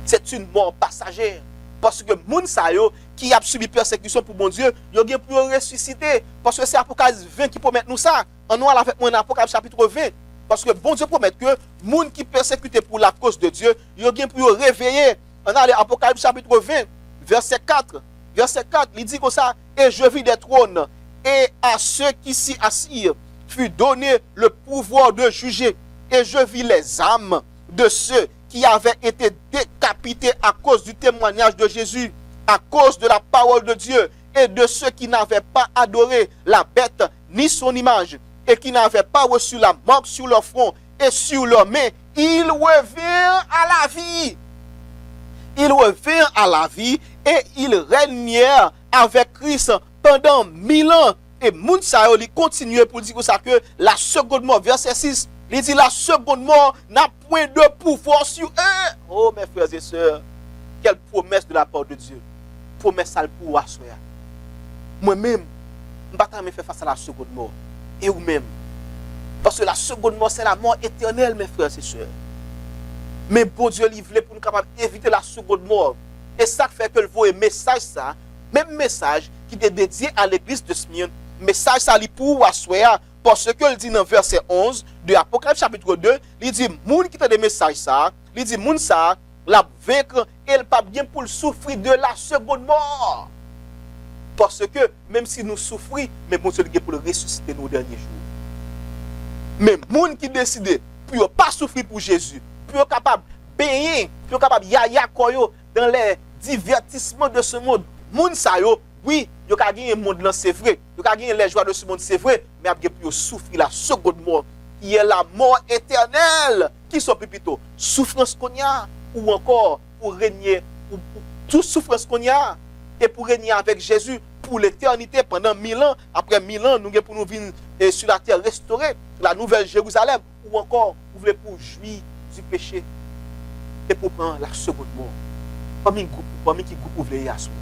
C'est une mort passagère. Parce que moun sa yo qui a subi persécution pour bon Dieu, yo gen pour ressusciter. Parce que c'est Apocalypse 20 qui promet nous ça. En nous avec moi dans Apocalypse chapitre 20. Parce que bon Dieu promet que moun qui persécuté pour la cause de Dieu, yo gen pour réveiller. On a l'Apocalypse chapitre 20, verset 4. Verset 4, il dit comme ça, et je vis des trônes, et à ceux qui s'y assirent fut donné le pouvoir de juger. Et je vis les âmes de ceux qui avaient été décapités à cause du témoignage de Jésus, à cause de la parole de Dieu, et de ceux qui n'avaient pas adoré la bête ni son image, et qui n'avaient pas reçu la marque sur leur front et sur leurs mains. Ils revinrent à la vie. Ils revinrent à la vie et ils régnèrent avec Christ pendant 1000 ans. Et Mounsa il continue pour dire ça que la seconde mort, verset 6, il dit la seconde mort n'a point de pouvoir sur eux. Oh mes frères et sœurs, quelle promesse de la part de Dieu. Promesse ça pour assoir. Moi-même, je ne vais pas faire face à la seconde mort. Et vous-même. Parce que la seconde mort, c'est la mort éternelle, mes frères et sœurs. Mais bon Dieu, il voulait pour nous capables d'éviter la seconde mort. Et ça fait que le voit un message, ça, même message qui est dédié à l'église de Smyrne, message ça li pour assoir, parce que il dit dans verset 11 de Apocalypse chapitre 2, il dit, moun qui a des messages ça, il dit, moun ça, la vaincre, elle pas bien pour souffrir de la seconde mort. Parce que, même si nous souffrons, mais bon Dieu, il pour le ressusciter nos derniers jours. Mais moun qui décide pour ne pas souffrir pour Jésus, pour capable payer, pour capable yaya koyo dans les divertissements de ce monde. Moun sa yo, oui, yo ka gagner monde là c'est vrai. Yo ka gagner les joies de ce monde c'est vrai, mais après pour souffrir la seconde mort, qui est la mort éternelle, qui sont plutôt souffrance qu'on y a ou encore pour régner ou toute souffrance qu'on y a et pour régner avec Jésus pour l'éternité pendant 1000 ans. Après 1000 ans, nous pour nous venir sur la terre restaurer la nouvelle Jérusalem ou encore vous voulez pour jouir du péché et pour prendre la seconde mort. Parmi qui groupe ouvrier à soi.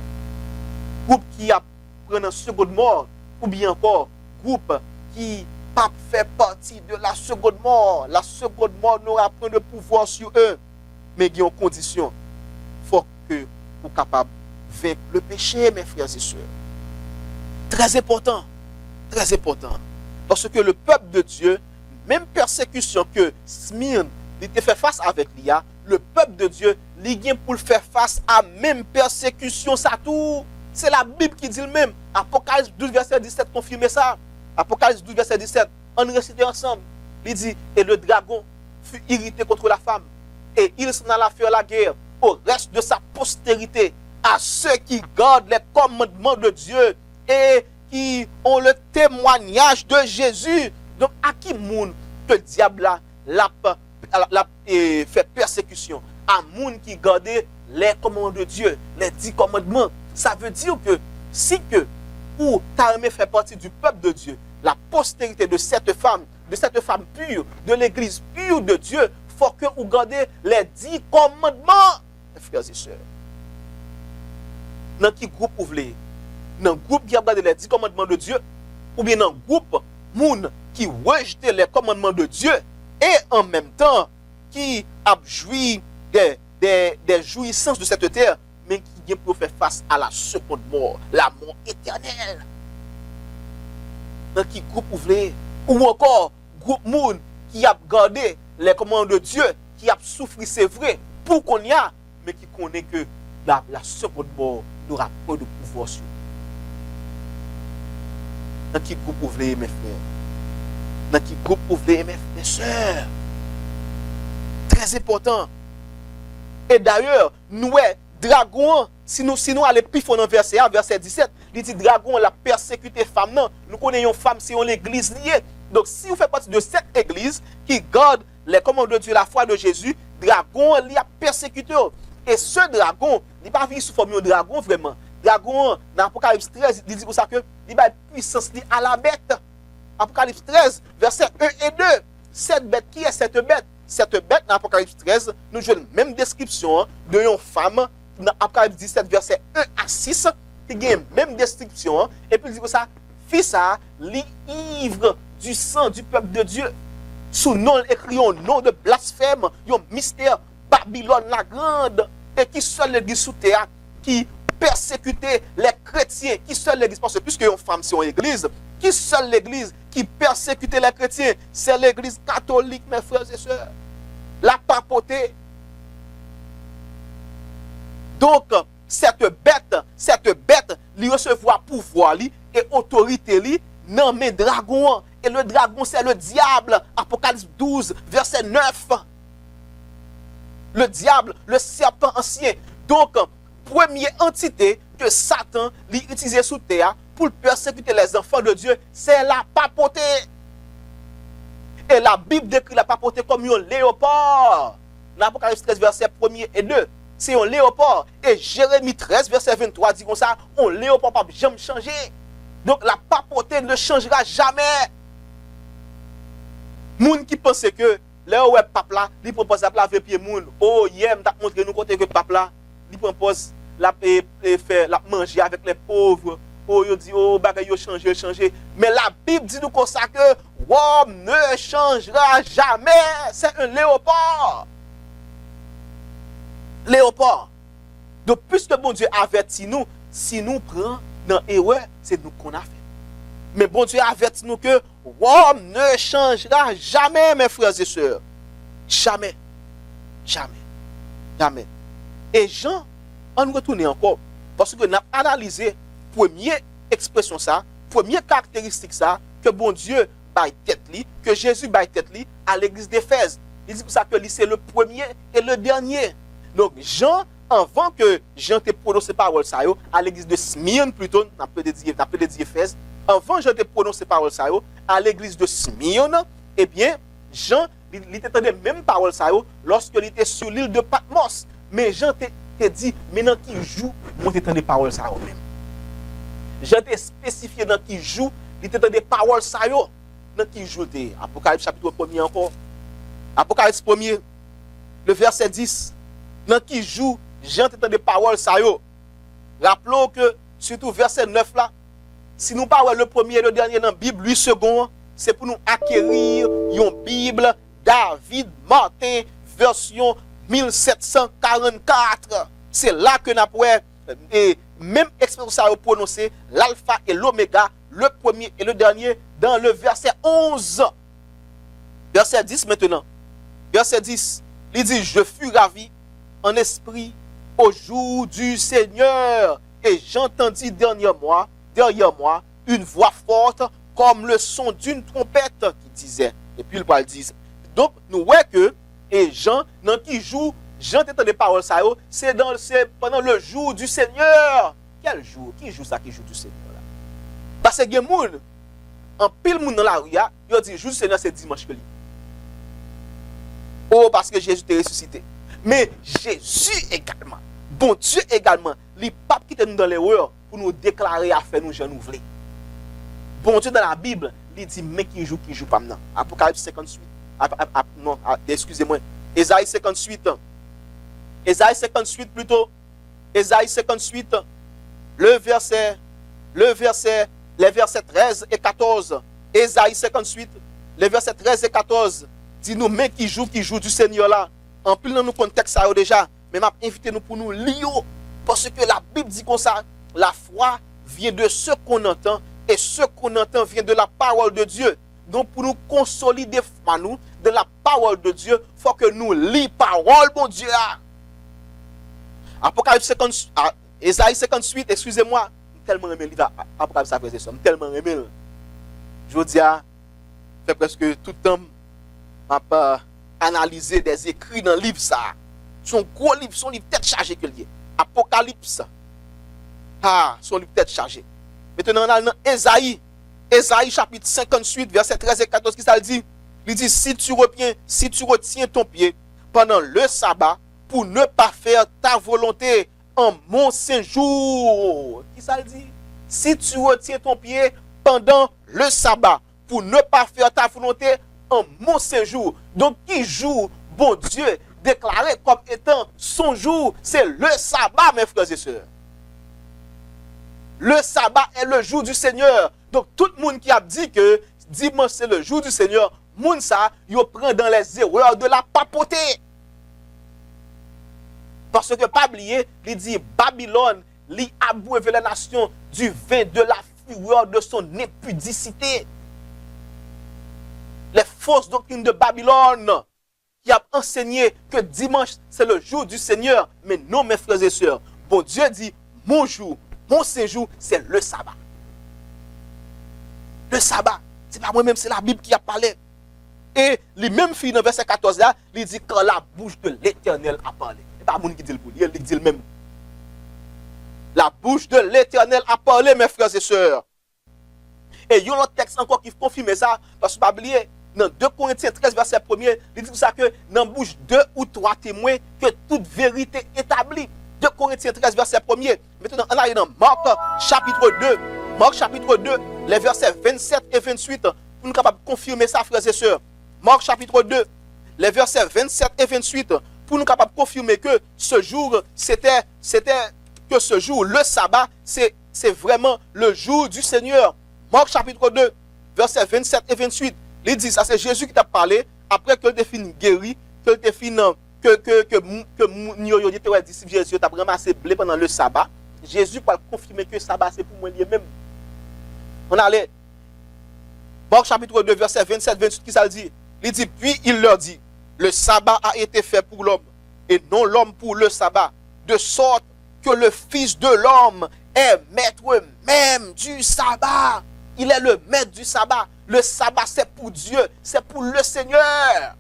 Groupe qui a pris la seconde mort, ou bien encore groupe qui pas fait partie de la seconde mort. La seconde mort n'aura pas de pouvoir sur eux. Mais il y a une condition. Il faut que vous soyez capable de vaincre le péché, mes frères et sœurs. Très important. Très important. Parce que le peuple de Dieu, même persécution que Smyrne était fait face avec l'IA, le peuple de Dieu, il vient pour faire face à même persécution, ça tout. C'est la Bible qui dit le même. Apocalypse 12, verset 17, confirmez ça. Apocalypse 12, verset 17, on récite ensemble. Il dit, et le dragon fut irrité contre la femme, et il s'en alla faire la guerre au reste de sa postérité, à ceux qui gardent les commandements de Dieu et qui ont le témoignage de Jésus. Donc, à qui moun que le diable l'a fait persécution? À moun qui gardait les commandements de Dieu, les 10 commandements. Ça veut dire que si que ou ta aimé fait partie du peuple de Dieu, la postérité de cette femme pure, de l'église pure de Dieu, faut que vous gardez les 10 commandements, frères et sœurs. Dans qui groupe vous voulez? Dans le groupe qui a gardé les 10 commandements de Dieu, ou bien dans le groupe moun qui rejette les commandements de Dieu et en même temps qui a joui des jouissances de cette terre, mais qui vient pour faire face à la seconde mort, la mort éternelle. Dans qui groupe ouvrier, ou encore groupe moun qui a gardé les commandements de Dieu, qui a souffert, c'est vrai, pour qu'on y a, mais qui connaît que la seconde mort n'aura pas de pouvoir sur nous. Dans qui groupe ouvrier, mes frères? Dans qui groupe ouvrier, mes sœurs? Très important. Et d'ailleurs, nous, dragon, si nous allons plus fort dans verset 1, verset 17, il dit dragon la persécuté femme. Non, nous connaissons femme, c'est l'église liée. Donc, si vous faites partie de cette église qui garde les commandements de Dieu, la foi de Jésus, dragon, il a persécuté. Et ce dragon, il n'est pas vu sous forme de dragon vraiment. Dragon, dans Apocalypse 13, il dit pour ça que il a puissance à la bête. Apocalypse 13, verset 1 et 2. Cette bête, qui est cette bête? Cette bête, dans Apocalypse 13, nous jouons la même description de une femme, dans Apocalypse 17, verset 1 à 6, qui a la même description. Et puis il dit pour ça, fils à l'ivre du sang du peuple de Dieu. Sous nom écrit un nom de blasphème, un mystère, Babylone la grande, et qui seule l'église sous terre, qui persécutait les chrétiens, qui seule l'église, parce que puisque une femme c'est une église, qui seule l'église qui persécutait les chrétiens, c'est l'église catholique, mes frères et sœurs. La papauté. Donc, cette bête, lui recevoir pouvoir li, et autorité li, non mais dragon. Et le dragon, c'est le diable. Apocalypse 12, verset 9. Le diable, le serpent ancien. Donc, première entité que Satan l'utilisait sous terre pour persécuter les enfants de Dieu, c'est la papauté. Et la Bible décrit la papauté comme un léopard. L'Apocalypse 13, verset 1er et 2. C'est un léopard. Et Jérémie 13, verset 23 dit comme ça, un léopard ne peut jamais changer. Donc la papauté ne changera jamais. Moun qui pense que là où est pape là, il propose la laver pied moun. Oh, hier, m'a montré nous côté que pape là, il propose la faire la manger avec les pauvres. Oh, il dit oh, bagay yo changer. Mais la Bible dit nous comme ça que l'homme ne changera jamais. C'est un léopard. Léopard. Donc puisque bon Dieu avertit nous, si nous prenons dans erreur, c'est nous qu'on a fait. Mais bon Dieu avertit nous que l'homme ne changera jamais, mes frères et sœurs. Jamais. Jamais. Jamais. Et Jean, on nous retourne encore. Parce que nous avons analysé première expression ça, première caractéristique ça, que bon Dieu baille tête li, que Jésus baille tête li à l'église d'Éphèse. Il dit pour ça que c'est le premier et le dernier. Donc Jean, avant que Jean te prononce ces paroles ça à l'église de Smyrne plutôt, n'a pas dit Éphèse, avant Jean te prononce ces paroles ça à l'église de Smyrne, eh bien Jean il était les mêmes paroles ça lorsqu'il était sur l'île de Patmos. Mais Jean te dit maintenant qui joue, moi t'entends des paroles ça même. Jean te spécifié dans qui joue, il était des paroles ça dans qui joue de Apocalypse chapitre 1er encore. Apocalypse 1er le verset 10 dans qui joue, Jean t'entend des paroles ça Rappelons que surtout verset 9 là, si nous parlons le premier et le dernier dans la Bible, lui second, c'est pour nous acquérir une Bible David Martin version 1744. C'est là que nous avons même expression ça prononcé l'alpha et l'oméga, le premier et le dernier dans le verset 11. Verset 10 maintenant. Verset 10, il dit je fus ravi en esprit au jour du Seigneur et j'entendis derrière moi une voix forte comme le son d'une trompette qui disait. Et puis il va le dire. Donc nous voyons que et Jean dans qui joue Jean t'entend des paroles ça c'est pendant le jour du Seigneur. Quel jour? Qui joue ça qui joue du Seigneur là? Parce que gen moun en pile moun dans la rue il dit jour du Seigneur c'est dimanche que li. Oh parce que Jésus est ressuscité. Mais Jésus également, bon Dieu également, les papes qui étaient dans l'erreur pour nous déclarer à faire nous gens nous voulons. Bon Dieu dans la Bible, il dit mais qui joue pas maintenant. Apocalypse 58. Non, excusez-moi. Ésaïe 58. Ésaïe 58 plutôt. Ésaïe 58. Les versets 13 et 14. Ésaïe 58, les versets 13 et 14. Dis-nous mais qui joue du Seigneur là. En plus dans nos contexte ça déjà, mais m'a invité nous pour nous lire Parce que la Bible dit comme ça, la foi vient de ce qu'on entend et ce qu'on entend vient de la parole de Dieu. Donc pour nous consolider foi nous de la parole de Dieu, il faut que nous lisons parole bon Dieu. Apocalypse 50, Esaïe 58, excusez-moi, tellement aimé le livre Apocalypse après ça, tellement aimé. Je dis fait presque tout le temps m'a pas analysé des écrits dans le livre ça. Son gros livre, son livre tête chargé que lié. Apocalypse. Son livre tête chargé. Maintenant on a dans Esaïe chapitre 58 verset 13 et 14 qui ça le dit. Il dit si tu retiens ton pied pendant le sabbat pour ne pas faire ta volonté en mon séjour. Qui ça le dit? Si tu retiens ton pied pendant le sabbat pour ne pas faire ta volonté en mon séjour. Donc qui jour bon Dieu déclaré comme étant son jour, c'est le sabbat mes frères et sœurs. Le sabbat est le jour du Seigneur. Donc tout le monde qui a dit que dimanche c'est le jour du Seigneur, moun ça, yo prend dans les erreurs de la papauté. Parce que pas oublier, il dit Babylone, li aboué la nation du vin de la fureur de son impudicité. Les fausses doctrines de Babylone qui a enseigné que dimanche c'est le jour du Seigneur, mais non mes frères et sœurs. Bon Dieu dit mon jour, mon séjour, c'est le sabbat. Le sabbat, c'est pas moi-même, c'est la Bible qui a parlé. Et les mêmes filles dans verset 14 là, il dit quand la bouche de l'Éternel a parlé. C'est pas moun qui dit le pour lui, il dit le même. La bouche de l'Éternel a parlé, mes frères et sœurs. Et il y a un autre texte encore qui confirme ça, parce que pas oublier, dans 2 Corinthiens 13 verset 1er, il dit ça que dans la bouche 2 ou 3 témoins que toute vérité établie. 2 Corinthiens 13 verset 1er. Maintenant on arrive dans Marc chapitre 2. Marc chapitre 2, les versets 27 et 28, pour nous capables de confirmer ça, frères et sœurs. Marc chapitre 2, les versets 27 et 28, pour nous capables de confirmer que ce jour, que ce jour, le sabbat, c'est vraiment le jour du Seigneur. Marc chapitre 2, versets 27 et 28, il dit, ça c'est Jésus qui t'a parlé, après que tu fini guéri, que tu fini, que disciple Jésus t'a ramassé blé pendant le sabbat, Jésus va confirmer que le sabbat c'est pour moi lui-même. On allait. Marc chapitre 2, verset 27-28, qui ça le dit? Il dit, puis il leur dit, le sabbat a été fait pour l'homme, et non l'homme pour le sabbat, de sorte que le Fils de l'homme est maître même du sabbat. Il est le maître du sabbat. Le sabbat, c'est pour Dieu, c'est pour le Seigneur.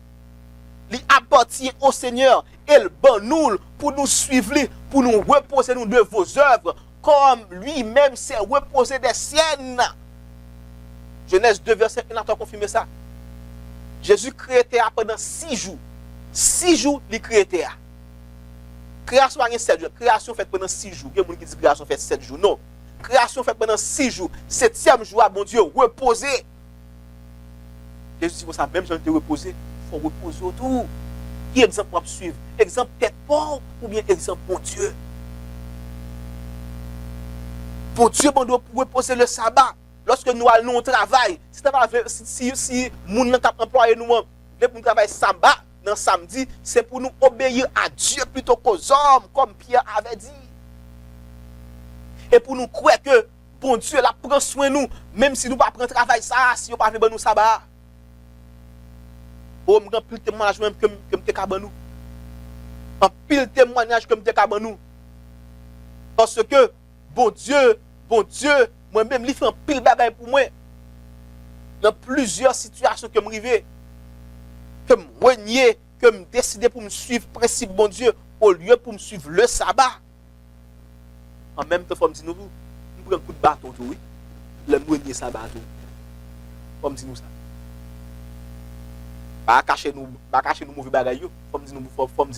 Il appartient au Seigneur. Et le bon nous, pour nous suivre, pour nous reposer nous de vos œuvres, comme lui-même s'est reposé des siennes. Genèse 2, verset 1, a confirmé ça. Jésus créé terre pendant 6 jours. 6 jours, il créé terre. Création a 7 jours. Création faite pendant 6 jours. Il y a des gens qui disent création fait 7 jours. Non. Création faite pendant 6 jours. 7e jour, bon Dieu, reposer. Jésus dit, ça même, j'ai été reposé. Il faut reposer autour. Qui exemple pour suivre? Exemple peut-être pauvre ou bien exemple bon Dieu? Bon Dieu, bon Dieu, pour reposer le sabbat. Lorsque nous allons au travail, si nous n'avons pas employé nous, pour travailler sabbat, dans samedi, c'est pour nous obéir à Dieu plutôt qu'aux hommes, comme Pierre avait dit. Et pour nous croire que bon Dieu la prend soin de nous, même si nous ne pas prendre travail ça, si nous ne pas faire nous sabbat. Oh, je pile témoignage même que m'te kabanou. En pile témoignage que m'te kabanou. Parce que bon Dieu, moi-même il fait un pile bagaille pour moi. Dans plusieurs situations que m'rivé, que m'renier, que me décider pour me suivre principe bon Dieu au lieu pour me suivre le sabbat. En même temps, faut me dire nous prend un coup de bâton tout oui. Le renier sabbat tout. Faut me dire nous ça. Pas cacher nous mauvais bagaille yo. Faut me dire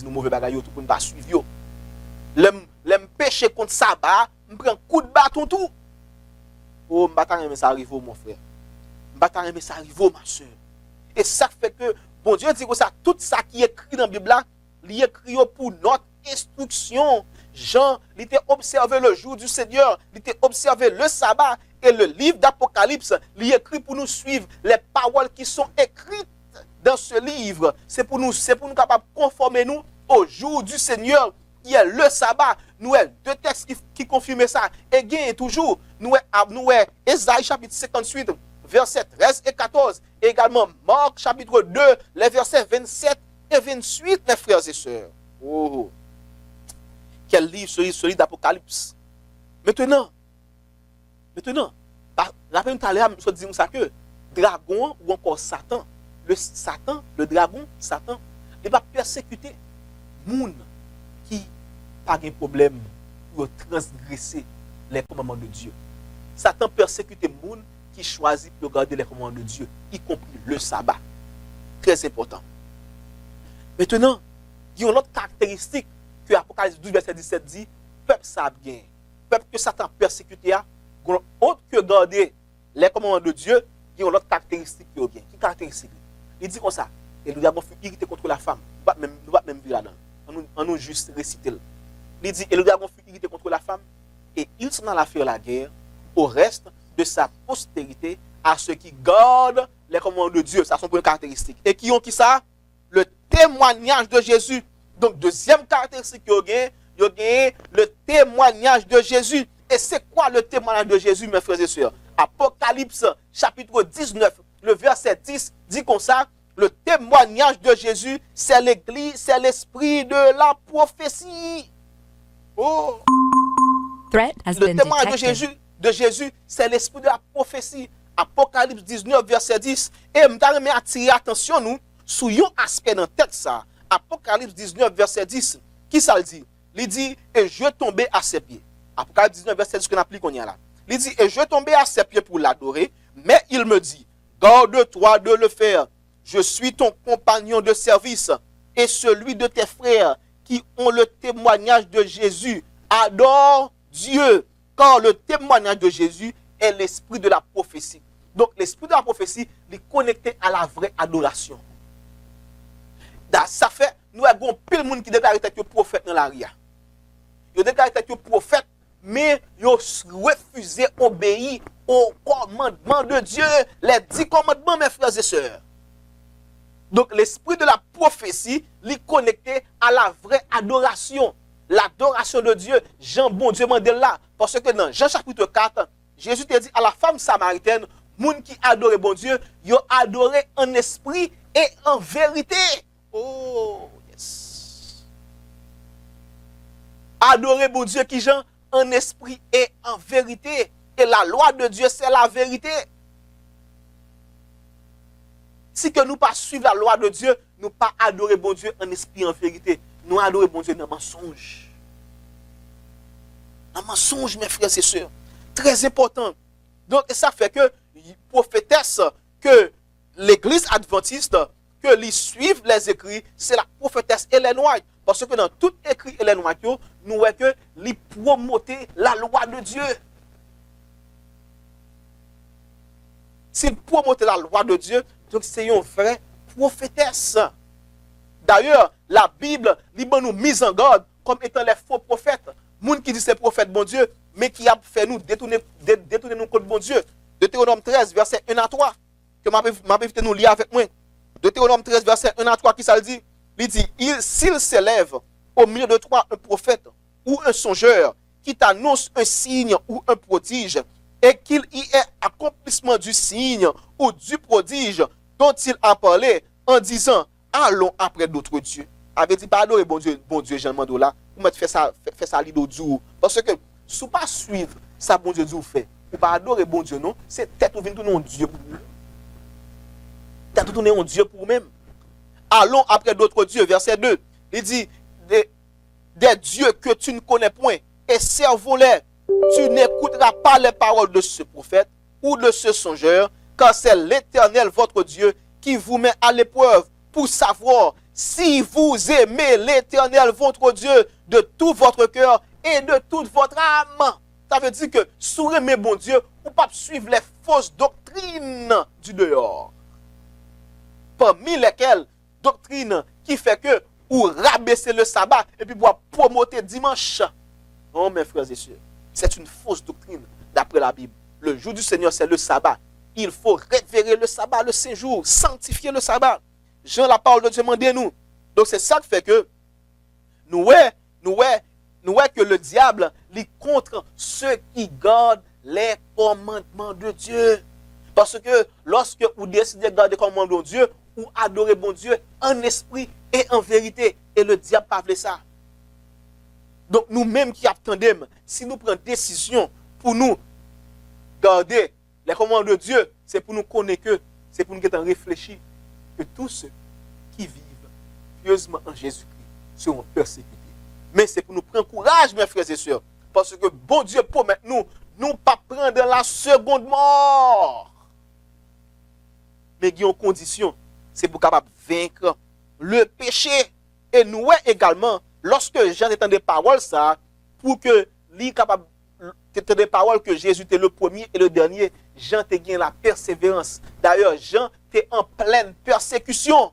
nous mauvais bagaille tout pour ne pas suivre yo. L'aime péché contre sabbat, me prend un coup de bâton tout. Oh, m'bata aimer ça arrive mon frère. M'bata aimer ça arrive ma soeur. Et ça fait que bon Dieu dit que ça tout ça qui est écrit dans la Bible là, il est écrit pour notre instruction. Jean, il était observé le jour du Seigneur, il était observé le sabbat et le livre d'Apocalypse, il est écrit pour nous suivre les paroles qui sont écrites dans ce livre. C'est pour nous capables de conformer nous au jour du Seigneur qui est le sabbat. nous avons deux textes qui confirment ça. Et gain toujours, nous avons Ésaïe chapitre 58, versets 13 et 14. Et également Marc chapitre 2, les versets 27 et 28, mes frères et sœurs. Oh, quel livre, ce livre d'Apocalypse. Maintenant, rappelez-nous tout à l'heure, je dis ça que dragon ou encore Satan, le dragon, Satan, il va persécuter les gens qui n'ont pas de problème pour transgresser les commandements de Dieu. Satan persécute les gens qui choisissent de garder les commandements de Dieu, y compris le sabbat. Très important. Maintenant, il y a une autre caractéristique que Apocalypse 12, verset 17 dit, peuple ça bien. Peuple que Satan persécute, autre que garder les commandements de Dieu, il y a une autre caractéristique qui est bien. Qui caractéristique? Il dit comme ça, et nous avons fait irriter contre la femme. Nous ne pouvons pas même vivre là-dedans. On nous juste réciter. Il dit, et nous avons fait irriter contre la femme, et il s'en alla faire la guerre au reste de sa postérité, à ceux qui gardent les commandements de Dieu. Ça, sont une caractéristique. Et qui ont qui ça? Le témoignage de Jésus. Donc, deuxième caractéristique qu'il y a le témoignage de Jésus. Et c'est quoi le témoignage de Jésus, mes frères et sœurs? Apocalypse, chapitre 19, le verset 10, dit comme ça, le témoignage de Jésus, c'est l'église, c'est l'esprit de la prophétie. Oh! Le témoignage de Jésus, c'est l'esprit de la prophétie. Apocalypse 19, verset 10. Et je vais attirer attention nous sur un aspect dans la tête ça. Apocalypse 19, verset 10. Qui ça le dit? Il dit, et je tombais à ses pieds. Apocalypse 19, verset 10, qu'on applique, qu'on y a là. Il dit, et je tombais à ses pieds pour l'adorer, mais il me dit, garde-toi de le faire. Je suis ton compagnon de service et celui de tes frères qui ont le témoignage de Jésus. Adore Dieu, car le témoignage de Jésus est l'esprit de la prophétie. Donc, l'esprit de la prophétie est connecté à la vraie adoration. Ça fait, nous avons pile de monde qui déclare que prophète dans l'aria. Ils déclarent que prophète, mais ils ont refusé d'obéir aux commandements de Dieu, les 10 commandements, mes frères et sœurs. Donc, l'esprit de la prophétie est connecté à la vraie adoration. L'adoration de Dieu, Jean, bon Dieu, mandel là. Parce que dans Jean chapitre 4, Jésus te dit à la femme samaritaine, moun qui adore bon Dieu, ils ont adoré en esprit et en vérité. Oh, yes. Adorer bon Dieu qui Jean en esprit et en vérité. Et la loi de Dieu, c'est la vérité. Si que nous pas suivre la loi de Dieu, nous pas adorer bon Dieu en esprit et en vérité. Nous adorer bon Dieu dans le mensonge. Dans le mensonge, mes frères et sœurs. Très important. Donc, ça fait que prophétesse, que l'église adventiste, que les suivent les écrits, c'est la prophétesse Ellen White. Parce que dans tout écrit Ellen White, nous voyons que les promoter la loi de Dieu. S'il promote la loi de Dieu, donc c'est une vraie prophétesse. D'ailleurs, la Bible nous mise en garde comme étant les faux prophètes. Moun qui dit c'est prophète bon Dieu, mais qui a fait nous détourner nous contre bon Dieu. Deutéronome 13, verset 1 à 3, que m'a invité nous lire avec moi. Deutéronome 13, verset 1 à 3, qui ça le dit? Il dit, s'il s'élève au milieu de toi un prophète ou un songeur qui t'annonce un signe ou un prodige, et qu'il y ait accomplissement du signe ou du prodige dont il a parlé en disant, allons après d'autres dieux. Avait dit, pas adorer bon Dieu, Jean Mando là, vous mettez fait ça lido du. Parce que, si vous pas suivre ça, bon Dieu, vous fait, ou pas adorer bon Dieu, non, c'est peut-être vous venez tourner un Dieu pour vous. Peut-être tourner un Dieu pour vous-même. Allons après d'autres dieux, verset 2. Il dit, des dieux que tu ne connais point, et servons-les. Tu n'écouteras pas les paroles de ce prophète ou de ce songeur, car c'est l'Éternel, votre Dieu, qui vous met à l'épreuve pour savoir si vous aimez l'Éternel, votre Dieu, de tout votre cœur et de toute votre âme. Ça veut dire que, si vous aimez bon Dieu, vous ne pouvez pas suivre les fausses doctrines du dehors. Parmi lesquelles, doctrine qui fait que vous rabaissez le sabbat et puis vous promoter dimanche. Non, mes frères et sœurs, c'est une fausse doctrine d'après la Bible. Le jour du Seigneur, c'est le sabbat. Il faut révérer le sabbat, le séjour, sanctifier le sabbat. Jean, la parole de Dieu, demandez-nous. Donc, c'est ça qui fait que nous, nous voyons que le diable lit contre ceux qui gardent les commandements de Dieu. Parce que lorsque vous décidez de garder les commandements de Dieu, ou adorer bon Dieu en esprit et en vérité, et le diable pas veut ça. Donc nous-mêmes qui attendons, si nous prenons décision pour nous garder les commandements de Dieu, c'est pour nous connaître que, c'est pour nous réfléchir que tous ceux qui vivent pieusement en Jésus-Christ seront persécutés. Mais c'est pour nous prendre courage, mes frères et sœurs, parce que bon Dieu promet nous pas prendre la seconde mort. Mais il y a une condition, c'est pour capable vaincre le péché. Et nous également, lorsque Jean entend des paroles, ça, pour que lui capable d'entendre des paroles que Jésus était le premier et le dernier, Jean a gagné la persévérance. D'ailleurs, Jean était en pleine persécution.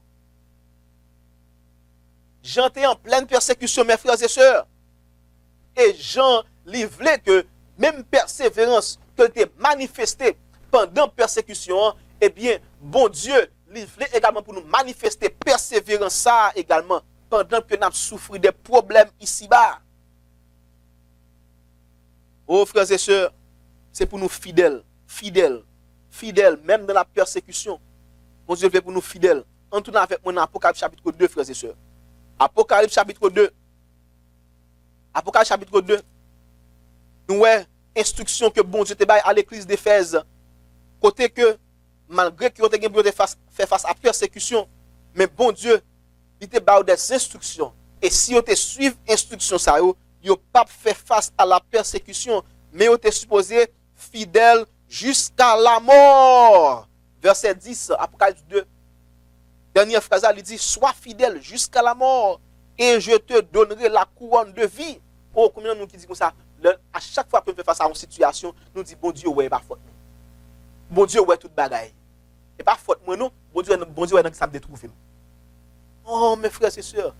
Jean était en pleine persécution, mes frères et sœurs. Et Jean lui voulait que même persévérance que était manifestée pendant la persécution, eh bien, bon Dieu, lui voulait également pour nous manifester persévérance ça également pendant que nous avons souffert des problèmes ici-bas. Oh, frères et sœurs, c'est pour nous fidèles, même dans la persécution. Bon Dieu veut pour nous fidèles. En tout cas, avec moi dans Apocalypse chapitre 2, frères et sœurs. Apocalypse chapitre 2. Apocalypse chapitre 2. Nous avons instruction que bon Dieu te baille à l'église d'Éphèse. Côté que, malgré que vous avez fait face à persécution, mais bon Dieu, il te baille des instructions. Et si vous te suivez instructions, ça, vous n'avez pas fait face à la persécution, mais vous êtes supposé fidèle jusqu'à la mort. Verset 10, Apocalypse 2. Dernière phrase, il dit, sois fidèle jusqu'à la mort et je te donnerai la couronne de vie. Oh, combien de nous qui disent comme ça, à chaque fois que nous faisons face à une situation, nous disons, bon Dieu, ouais, pas faute. Bon Dieu, ouais, toute bagaille. Et pas faute, moi, non. Bon Dieu, ouais, ça me détrouve. Oh, mes frères et sœurs,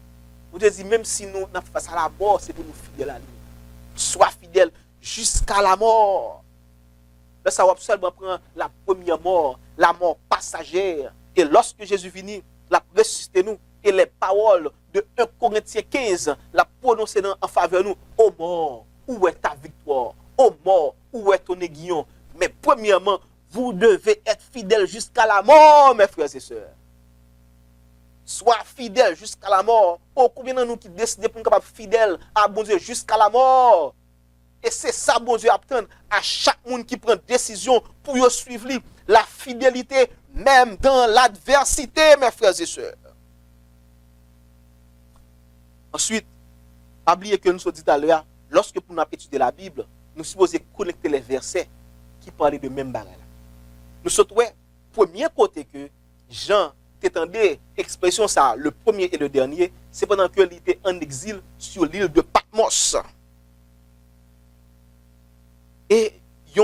bon Dieu dit, même si nous sommes face à la mort, c'est pour nous fidèles à lui. Sois fidèle jusqu'à la mort. Là, ça va seulement prendre la première mort, la mort passagère. Et lorsque Jésus vient, la ressuscité nous, et les paroles de 1 Corinthiens 15, la prononcer en faveur de nous, ô mort, où est ta victoire? Ô mort, où est ton aiguillon? Mais premièrement, vous devez être fidèles jusqu'à la mort, mes frères et sœurs. Sois fidèle jusqu'à la mort. Oh, combien de nous qui décident pour nous être fidèles à bon Dieu jusqu'à la mort? Et c'est ça, bon Dieu, attend à chaque monde qui prend décision pour y suivre la fidélité, même dans l'adversité, mes frères et sœurs. Ensuite, pas oublier que nous sommes dit tout à l'heure, lorsque nous avons étudié la Bible, nous sommes supposés connecter les versets qui parlaient de même bagarre. Nous sommes, premier côté que Jean t'étendait expression ça, le premier et le dernier, c'est pendant qu'il était en exil sur l'île de Patmos. Et il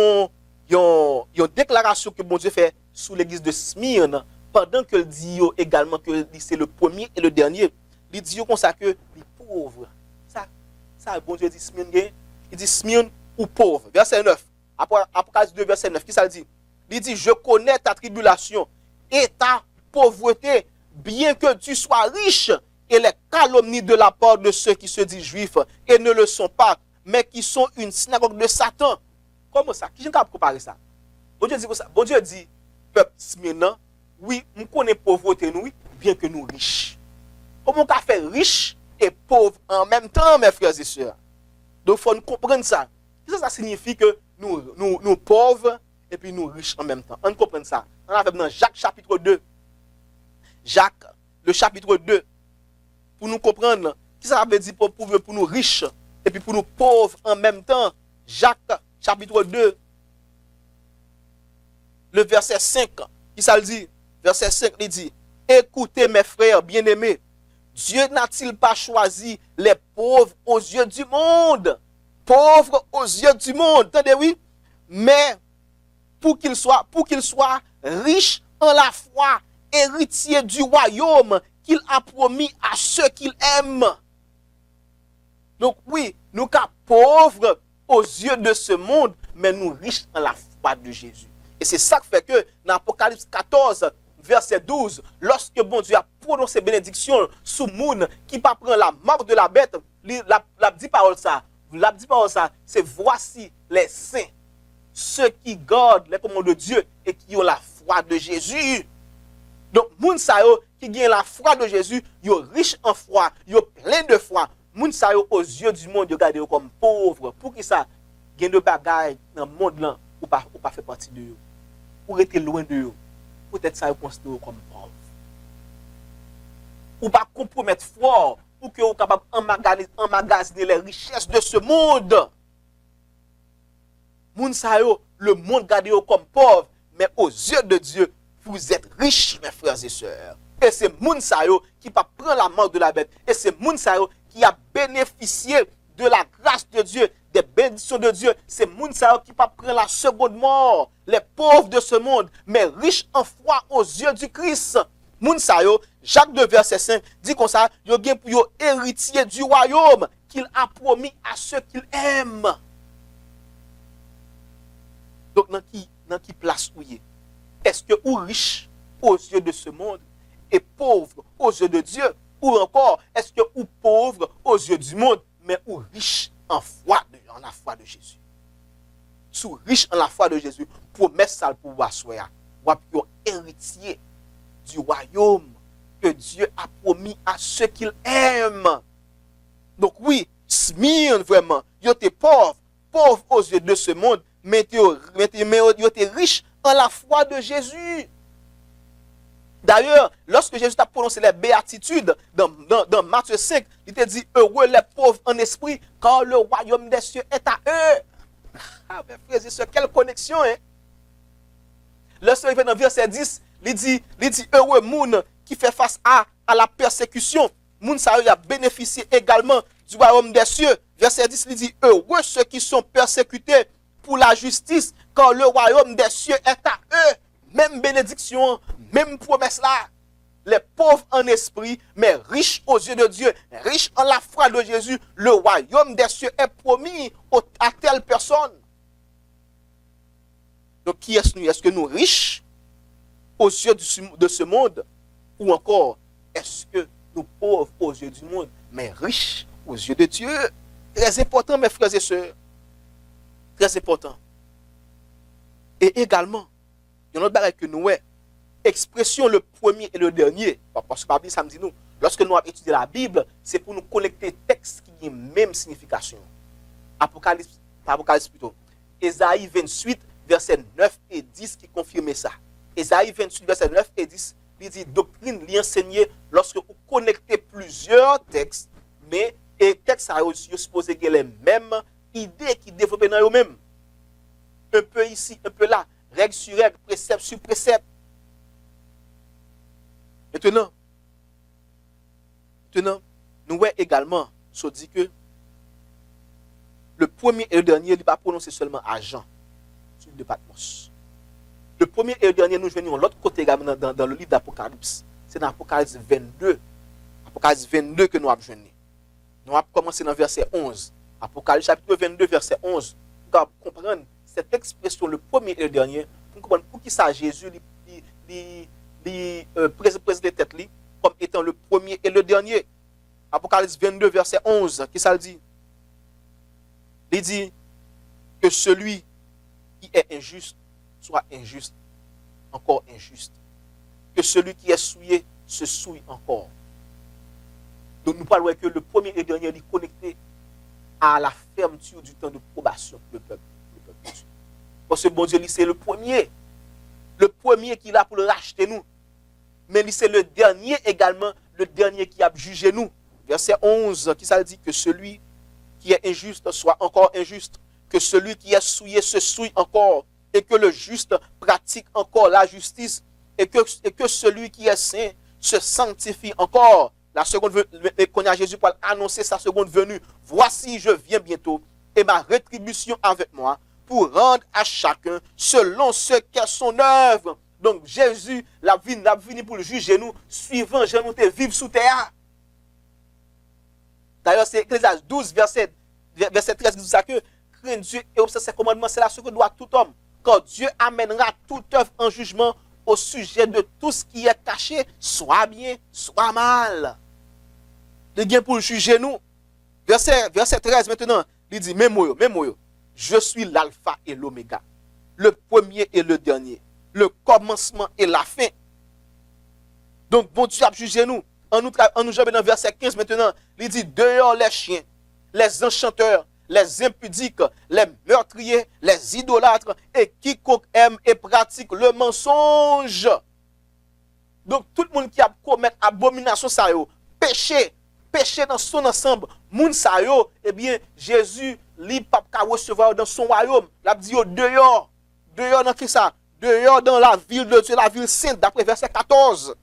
y a une déclaration que bon Dieu fait sous l'église de Smyrne, pendant que dit également que c'est le premier et le dernier. Il dit comme ça que les pauvres, ça bon Dieu dit Smyrne, il dit Smyrne ou pauvre. Verset 9, Apocalypse 2, verset 9, qui ça dit? Il dit, je connais ta tribulation et ta pauvreté, bien que tu sois riche, et les calomnies de la part de ceux qui se disent juifs et ne le sont pas, mais qui sont une synagogue de Satan. Comment ça? Qui j'ai capable de comparer ça? Bon Dieu dit ça. Bon Dieu dit, peuple Smyrne, oui, nous connaissons pauvreté, nous, bien que nous riches. Comment on fait riche et pauvre en même temps, mes frères et sœurs? Donc, il faut nous comprendre ça. Qu'est-ce que ça signifie que nous pauvres et puis nous riches en même temps? On comprend ça. On a fait dans Jacques chapitre 2. Jacques, le chapitre 2. Pour nous comprendre, qu'est-ce que ça veut dire pour pauvres, pour nous riches et puis pour nous pauvres en même temps? Jacques chapitre 2, le verset 5, qui ça le dit? Verset 5, il dit, écoutez mes frères bien-aimés, Dieu n'a-t-il pas choisi les pauvres aux yeux du monde? Pauvres aux yeux du monde, entendez, oui? Mais pour qu'ils soient riches en la foi, héritiers du royaume qu'il a promis à ceux qu'il aime. Donc oui, nous sommes pauvres aux yeux de ce monde, mais nous riches en la foi de Jésus. Et c'est ça qui fait que dans Apocalypse 14, verset 12, lorsque bon Dieu a prononcé bénédiction sous monde qui pas prend la marque de la bête, la dit parole ça. La dit parole ça, c'est voici les saints, ceux qui gardent les commandements de Dieu et qui ont la foi de Jésus. Donc, moun sa yo qui gagne la foi de Jésus, yo riche en foi, yo plein de foi. Moun sa yo aux yeux du monde, yo gade yo comme pauvre. Pour qui ça? Gagne de bagaille dans le monde là, ou pas fait partie de yo. Ou être loin de yo. Peut-être ça yo considère comme pauvre. Ou pas compromettre fort pour que vous capable emmagasiner les richesses de ce monde. Moun sa yo, le monde garde yo comme pauvre, mais aux yeux de Dieu, vous êtes riches, mes frères et sœurs. Et c'est moun sa yo qui va prendre la marque de la bête. Et c'est moun sa yo qui a bénéficié de la grâce de Dieu, des bénédictions de Dieu. C'est moun sa yo qui va prendre la seconde mort. Les pauvres de ce monde, mais riches en foi aux yeux du Christ. Moun sa yo, Jacques 2 verset 5 dit comme ça, yo gen pour yo héritier du royaume qu'il a promis à ceux qu'il aime. Donc dans qui place où y est? Est-ce que ou riche aux yeux de ce monde et pauvre aux yeux de Dieu, ou encore est-ce que ou pauvre aux yeux du monde mais ou riche en la foi de Jésus? Sous riche en la foi de Jésus, promesse ça pour assoya, ou héritier du royaume que Dieu a promis à ceux qu'il aime. Donc oui, Smyrne vraiment, yo te pauvre aux yeux de ce monde, mais yo te riche en la foi de Jésus. D'ailleurs, lorsque Jésus a prononcé les béatitudes dans Matthieu 5, il te dit heureux les pauvres en esprit, car le royaume des cieux est à eux. Ah, mes frères et sœurs, quelle connexion, hein? Lorsqu'il vient dans verset 10, il dit heureux moun qui fait face à la persécution. Moun sa a bénéficié également du royaume des cieux. Verset 10, il dit heureux ceux qui sont persécutés pour la justice, car le royaume des cieux est à eux. Même bénédiction, même promesse là. Les pauvres en esprit, mais riches aux yeux de Dieu, riches en la foi de Jésus, le royaume des cieux est promis à telle personne. Donc qui est-ce nous? Est-ce que nous riches aux yeux de ce monde, ou encore est-ce que nous pauvres aux yeux du monde, mais riches aux yeux de Dieu? Très important, mes frères et sœurs. Très important. Et également, il y a un autre bagage que nous, expression le premier et le dernier. Parce que la Bible, ça me dit nous, lorsque nous avons étudié la Bible, c'est pour nous connecter textes qui ont la même signification. Apocalypse plutôt. Ésaïe 28, versets 9 et 10 qui confirme ça. Ésaïe 28, versets 9 et 10, il dit doctrine lui enseigner lorsque vous connectez plusieurs textes, mais les textes sont supposés que les mêmes idées qui développent dans eux-mêmes. Un peu ici, un peu là, règle sur règle, précepte sur précepte. Maintenant, nous voyons également, ça dit que le premier et le dernier, il ne va pas prononcer seulement à Jean, sur le de Patmos. Le premier et le dernier, nous venons de l'autre côté également dans le livre d'Apocalypse. C'est dans Apocalypse 22. Apocalypse 22 que nous avons venus. Nous avons commencé dans verset 11. Apocalypse chapitre 22, verset 11. Pour comprendre cette expression, le premier et le dernier, pour comprendre pour qui ça Jésus présente tête comme étant le premier et le dernier. Apocalypse 22, verset 11, qui ça le dit? Il dit que celui qui est injuste soit injuste, encore injuste. Que celui qui est souillé se souille encore. Donc nous parlons que le premier et le dernier est connecté à la fermeture du temps de probation du peuple. Parce que bon Dieu, c'est le premier qui est là pour le racheter nous. Mais c'est le dernier également, le dernier qui a jugé nous. Verset 11, qui ça dit que celui qui est injuste soit encore injuste, que celui qui est souillé se souille encore, et que le juste pratique encore la justice, et que celui qui est saint se sanctifie encore. La seconde venue, qu'on a Jésus pour annoncer sa seconde venue. Voici, je viens bientôt, et ma rétribution avec moi, pour rendre à chacun selon ce qu'est son œuvre. Donc Jésus l'a venu pour le juger nous, suivant je nous te vivre sous terre. D'ailleurs, c'est Ecclésiaste 12, verset 13 qui dit ça que craindre Dieu et observer ses commandements, c'est là ce que doit tout homme. Quand Dieu amènera toute œuvre en jugement au sujet de tout ce qui est caché, soit bien, soit mal. Il vient pour juger nous. Verset 13 maintenant, il dit, même moi, je suis l'alpha et l'oméga, le premier et le dernier, le commencement et la fin. Donc, bon Dieu a jugé nous. En nous jambes dans verset 15 maintenant, il dit, dehors les chiens, les enchanteurs, les impudiques, les meurtriers, les idolâtres, et quiconque aime et pratique le mensonge. Donc, tout le monde qui a commis abomination, ça yo, péché dans son ensemble, moun sa yo, eh bien, Jésus, li pa ka recevoir dans son royaume. La dit yo, dehors dans qui ça? Dehors dans la ville de Dieu, la ville sainte, d'après verset 14.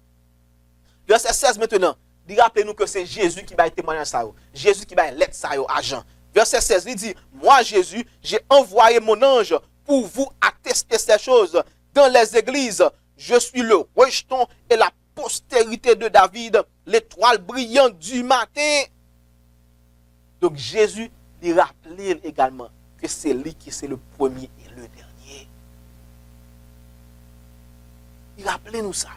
Verset 16 maintenant, rappelez-nous que c'est Jésus qui va témoigner ça yo. Jésus qui va l'être ça yo, agent. Verset 16, il dit, moi Jésus, j'ai envoyé mon ange pour vous attester ces choses dans les églises. Je suis le rejeton et la postérité de David, l'étoile brillante du matin. Donc Jésus lui rappelait également que c'est lui qui c'est le premier et le dernier. Il rappelait nous ça.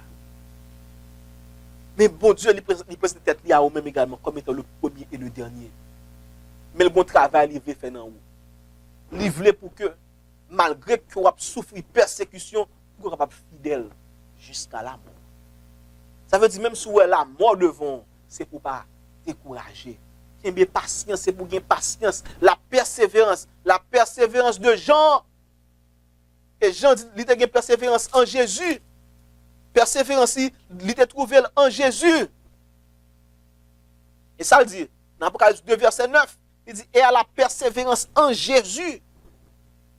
Mais bon Dieu, il présente tête à vous-même également comme étant le premier et le dernier. Mais le bon travail, il veut faire dans vous. Il voulait pour que, malgré que vous souffrez persécution, vous soyez capable fidèle jusqu'à la mort. Ça veut dire même si vous êtes la mort devant, c'est pour ne pas décourager. Qu'il y ait patience, c'est pour gagner patience. La persévérance de Jean. Et Jean dit, il a une persévérance en Jésus. Persévérance, il a trouvé en Jésus. Et ça le dit, dans Apocalypse 2, verset 9, il dit, et à la persévérance en Jésus.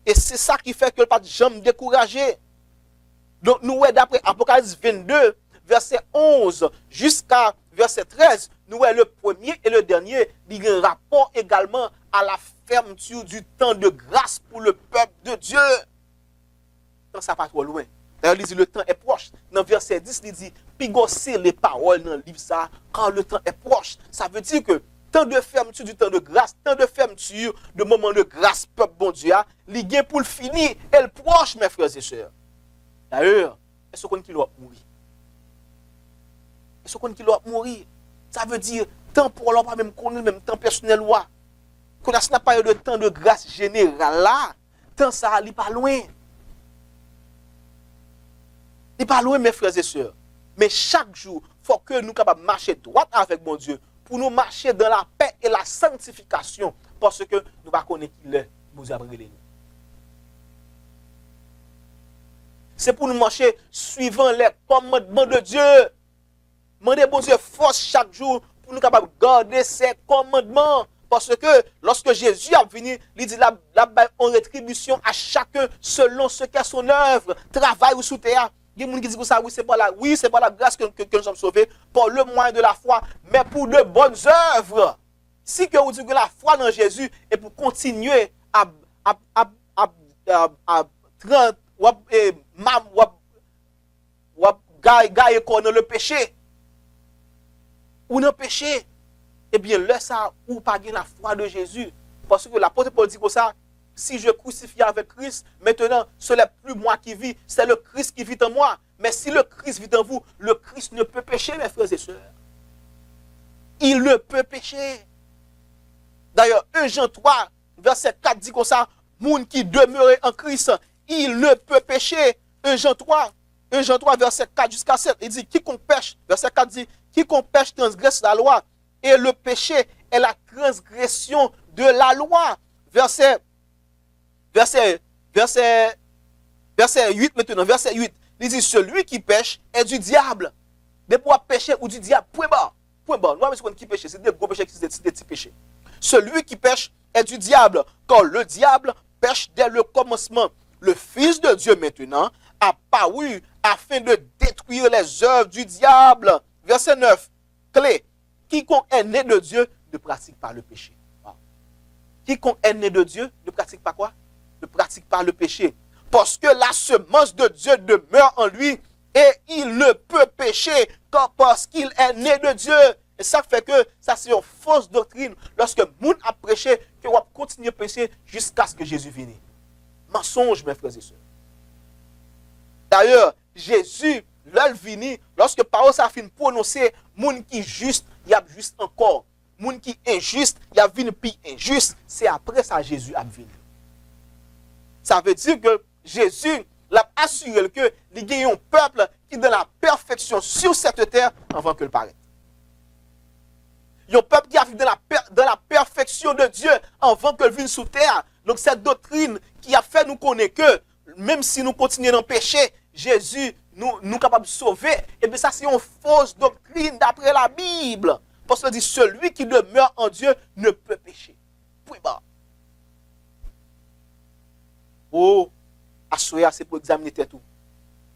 Et c'est ça qui fait que le pas jamais découragé. Donc, nous, d'après Apocalypse 22, verset 11 jusqu'à verset 13, nous, le premier et le dernier, il y a un rapport également à la fermeture du temps de grâce pour le peuple de Dieu. Donc, ça pas trop loin. D'ailleurs, il dit, le temps est proche. Dans verset 10, il dit, pigosser les paroles dans le livre, ça, quand le temps est proche. Ça veut dire que temps de fermeture du temps de grâce, temps de fermeture de moment de grâce, peuple bon Dieu, il y a pour le finir, et le proche, mes frères et sœurs. D'ailleurs, est-ce qu'on qui doit mourir? Est-ce qu'on qui doit mourir? Ça veut dire, temps pour l'homme, pas même qu'on même temps personnel, qu'on n'a pas eu de temps de grâce générale là, temps ça, il n'est pas loin. Il n'est pas loin, mes frères et sœurs. Mais chaque jour, il faut que nous capables de marcher droit avec mon Dieu, pour nous marcher dans la paix et la sanctification, parce que nous ne connaissons pas qui est, nous avons nous. C'est pour nous marcher suivant les commandements de Dieu. Demandez bon Dieu force chaque jour pour nous capables de garder ses commandements. Parce que lorsque Jésus a venu, il dit là en rétribution à chacun selon ce qu'est son œuvre, travail ou sous terre. Il y a des gens qui disent ça, oui, c'est pas la grâce que nous sommes sauvés, par le moyen de la foi, mais pour de bonnes œuvres. Si que vous dites que la foi dans Jésus est pour continuer à gagner dans le péché, ou dans le péché, eh bien, là, ça, ou pas la foi de Jésus. Parce que l'apôtre Paul dit comme ça, si je crucifie avec Christ, maintenant, ce n'est plus moi qui vis, c'est le Christ qui vit en moi. Mais si le Christ vit en vous, le Christ ne peut pécher, mes frères et sœurs. Il ne peut pécher. D'ailleurs, 1 Jean 3, verset 4 dit comme ça, monde qui demeurait en Christ, il ne peut pécher. 1 Jean 3, verset 4 jusqu'à 7, il dit, quiconque pêche, verset 4 dit, quiconque pêche transgresse la loi, et le péché est la transgression de la loi. Verset 8 maintenant, verset 8, il dit, celui qui pêche est du diable. Mais pour pécher ou du diable, point barre. Nous, mais qui pêche, c'est des gros péchés, c'est des petits péchés. Celui qui pêche est du diable, car le diable pêche dès le commencement. Le Fils de Dieu maintenant a paru afin de détruire les œuvres du diable. Verset 9, clé. Quiconque est né de Dieu ne pratique pas le péché. Wow. Quiconque est né de Dieu ne pratique pas quoi? Ne pratique pas le péché. Parce que la semence de Dieu demeure en lui et il ne peut pécher que parce qu'il est né de Dieu. Et ça fait que ça c'est une fausse doctrine lorsque moun a prêché que on va continuer à pécher jusqu'à ce que Jésus vienne. Mensonge, mes frères et sœurs. D'ailleurs, Jésus, lorsque parole ça fin prononcer, moun qui juste, il y a juste encore. moun qui injuste, il a venu plus injuste, c'est après ça Jésus a venu. Ça veut dire que Jésus l'a assuré que il y a un peuple qui est dans la perfection sur cette terre avant que le paraisse. Il y a un peuple qui a vécu dans la perfection de Dieu avant que le vienne sous terre. Donc cette doctrine qui a fait nous connaître que même si nous continuons dans le péché, Jésus nous capable de sauver. Et bien ça c'est une fausse doctrine d'après la Bible. Parce que dit celui qui demeure en Dieu ne peut pécher. Puis bah. Oh, assoya c'est pour examiner tout.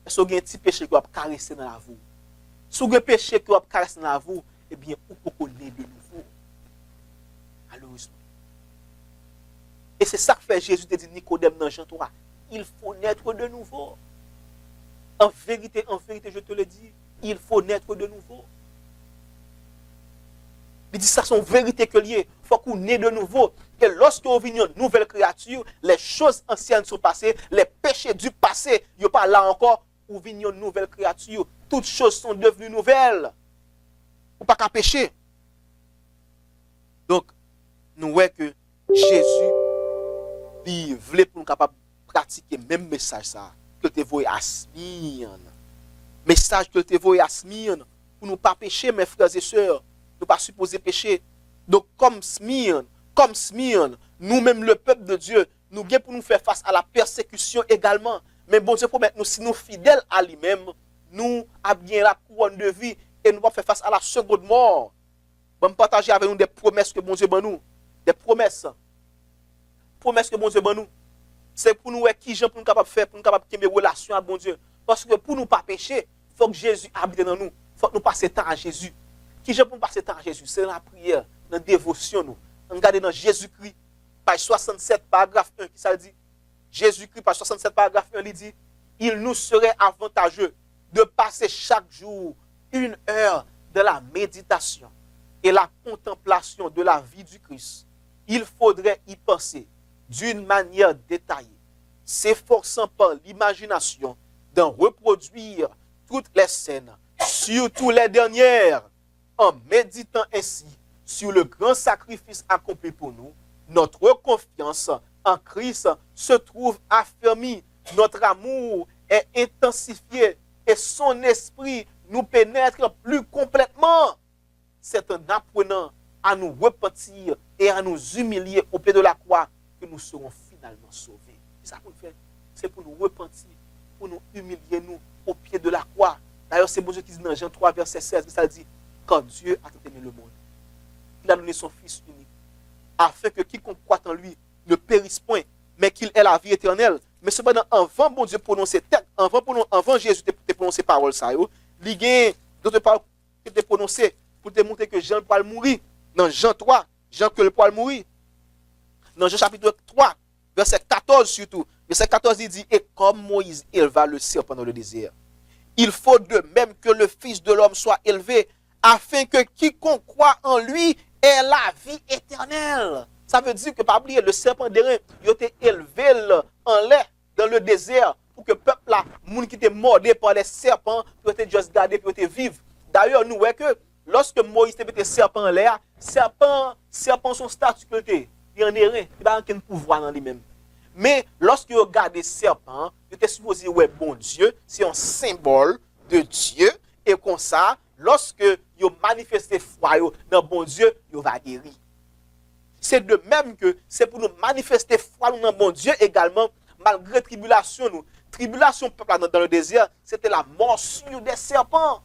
Est-ce que vous avez un petit péché qui va caresser dans la vie? Si vous avez un péché qui va caresser dans la vie, eh bien, vous connaissez de nouveau. Malheureusement. Et c'est ça que fait Jésus te dit Nicodème dans Jean 3. Il faut naître de nouveau. En vérité, je te le dis, il faut naître de nouveau. Il dit ça, c'est une vérité que lié. Il faut qu'on naisse de nouveau. Et lorsque vous venez une nouvelle créature, les choses anciennes sont passées, les péchés du passé, il n'y a pas là encore, vous venez une nouvelle créature. Toutes choses sont devenues nouvelles. Ou pas qu'à pécher. Donc, nous voyons que Jésus, il voulait pour nous capables de pratiquer le même message ça, que tu voyais à Smyrne. Message que tu voyais à Smyrne, pour nous pas pécher, mes frères et sœurs, nous pas supposer pécher. Donc, comme Smyrne, nous-mêmes, le peuple de Dieu, nous bien pour nous faire face à la persécution également. Mais bon Dieu promet nous, si nous fidèles à lui-même, nous avons bien la couronne de vie et nous allons faire face à la seconde mort. Nous allons partager avec nous des promesses que bon Dieu ban nous. Des promesses. Promesses que bon Dieu ban nous. C'est pour nous qui gens pour nous capable faire, pour nous capable de relation avec bon Dieu. Parce que pour nous pas pécher, il faut que Jésus habite dans nous. Il faut que nous passions temps à Jésus. Qui gens pour nous passer temps à Jésus? C'est dans la prière, dans la dévotion. Nous regardez dans Jésus-Christ, page 67, paragraphe 1, qui ça dit? Jésus-Christ, page 67, paragraphe 1, il dit, il nous serait avantageux de passer chaque jour 1 heure de la méditation et la contemplation de la vie du Christ. Il faudrait y penser d'une manière détaillée, s'efforçant par l'imagination d'en reproduire toutes les scènes, surtout les dernières, en méditant ainsi sur le grand sacrifice accompli pour nous. Notre confiance en Christ se trouve affermie, notre amour est intensifié et son esprit nous pénètre plus complètement. C'est en apprenant à nous repentir et à nous humilier au pied de la croix que nous serons finalement sauvés. C'est ça qu'on fait. C'est pour nous repentir, pour nous humilier nous au pied de la croix. D'ailleurs, c'est bon Dieu qui dit dans Jean 3, verset 16, ça dit, quand Dieu a aimé le monde, il a donné son Fils unique, afin que quiconque croit en lui ne périsse point, mais qu'il ait la vie éternelle. Mais cependant, avant bon Dieu prononcer avant Jésus te prononcer parole ça, il y a d'autres paroles que te prononcer pour te montrer que Jean pourra mourir. Dans Jean 3, Jean que le pourra mourir. Dans Jean chapitre 3, verset 14 surtout. Verset 14, il dit, et comme Moïse éleva le serpent dans le désert, il faut de même que le Fils de l'homme soit élevé, afin que quiconque croit en lui ait la vie éternelle. Ça veut dire que, pas oublier, le serpent d'airain, il a été élevé en l'air, dans le désert, pour que le peuple là, les gens qui étaient mordés par les serpents, peut être juste gardés, peut être vivre. D'ailleurs, nous voyons que lorsque Moïse te mettait serpent en l'air, serpent son statut, il en est rien, il n'a aucun pouvoir dans lui-même. Mais lorsque vous regardez serpent, vous êtes supposé, ouais, bon Dieu, c'est un symbole de Dieu, et comme ça, lorsque vous manifestez foi dans bon Dieu, vous va guérir. C'est de même que c'est pour nous manifester foi dans bon Dieu également, malgré tribulation. Tribulation, peuple dans le désert, c'était la morsure des serpents.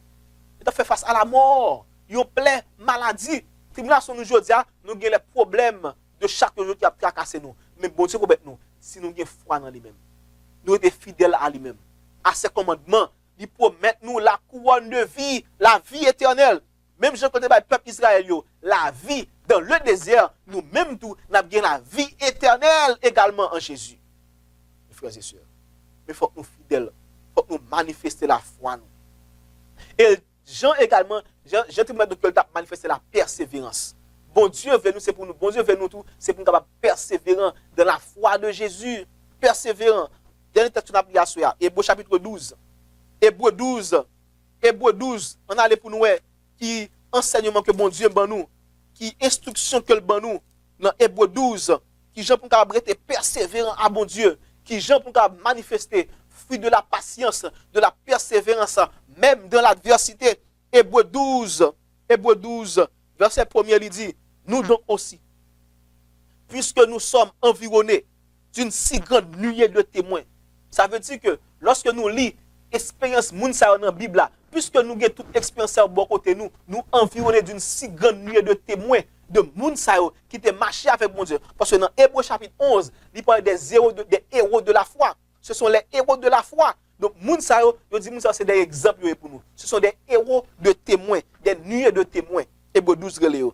Ils ont fait face à la mort. Ils ont plein de maladies. Tribulation, nous, aujourd'hui, nous avons les problèmes de chaque jour qui a tracassé nous. Mais bon Dieu, nous, si nous avons foi dans lui-même, nous sommes fidèles à lui-même, à ses commandements, il promet nous la couronne de vie, la vie éternelle. Même je connais le peuple Israël, la vie dans le désert, nous-mêmes tout, nous avons la vie éternelle également en Jésus. Mes frères et sœurs, mais il faut que nous fidèles, il faut que nous manifestions la foi. Et Jean également, Jean te met de manifester la persévérance. Bon Dieu veut nous, c'est pour nous, bon Dieu veut nous tout, c'est pour nous capables persévérant dans la foi de Jésus. Persévérant. Dernier texte qu'on a pris à soi, Hébreux chapitre 12. Hébreux 12, on a allé pour nous, qui enseignement que bon Dieu ban nous, qui instruction que le ban nous dans Hébreu 12, qui Jean pour être persévérant à bon Dieu, qui Jean pour manifester fruit de la patience, de la persévérance, même dans l'adversité. Hébreu 12, verset 1er, il dit, nous donc aussi, puisque nous sommes environnés d'une si grande nuée de témoins. Ça veut dire que lorsque nous lisons expérience moun sa dans la Bible là, puisque nous avons toute expérience à bon côté nous environnés d'une si grande nuée de témoins de moun sa qui te marché avec mon Dieu. Parce que dans Hébreu chapitre 11, il parle des héros de la foi. Ce sont les héros de la foi. Donc moun sa yo dit moun sa c'est des exemples pour nous. Ce sont des héros de témoins, des nuées de témoins. Hébreu 12 reléo.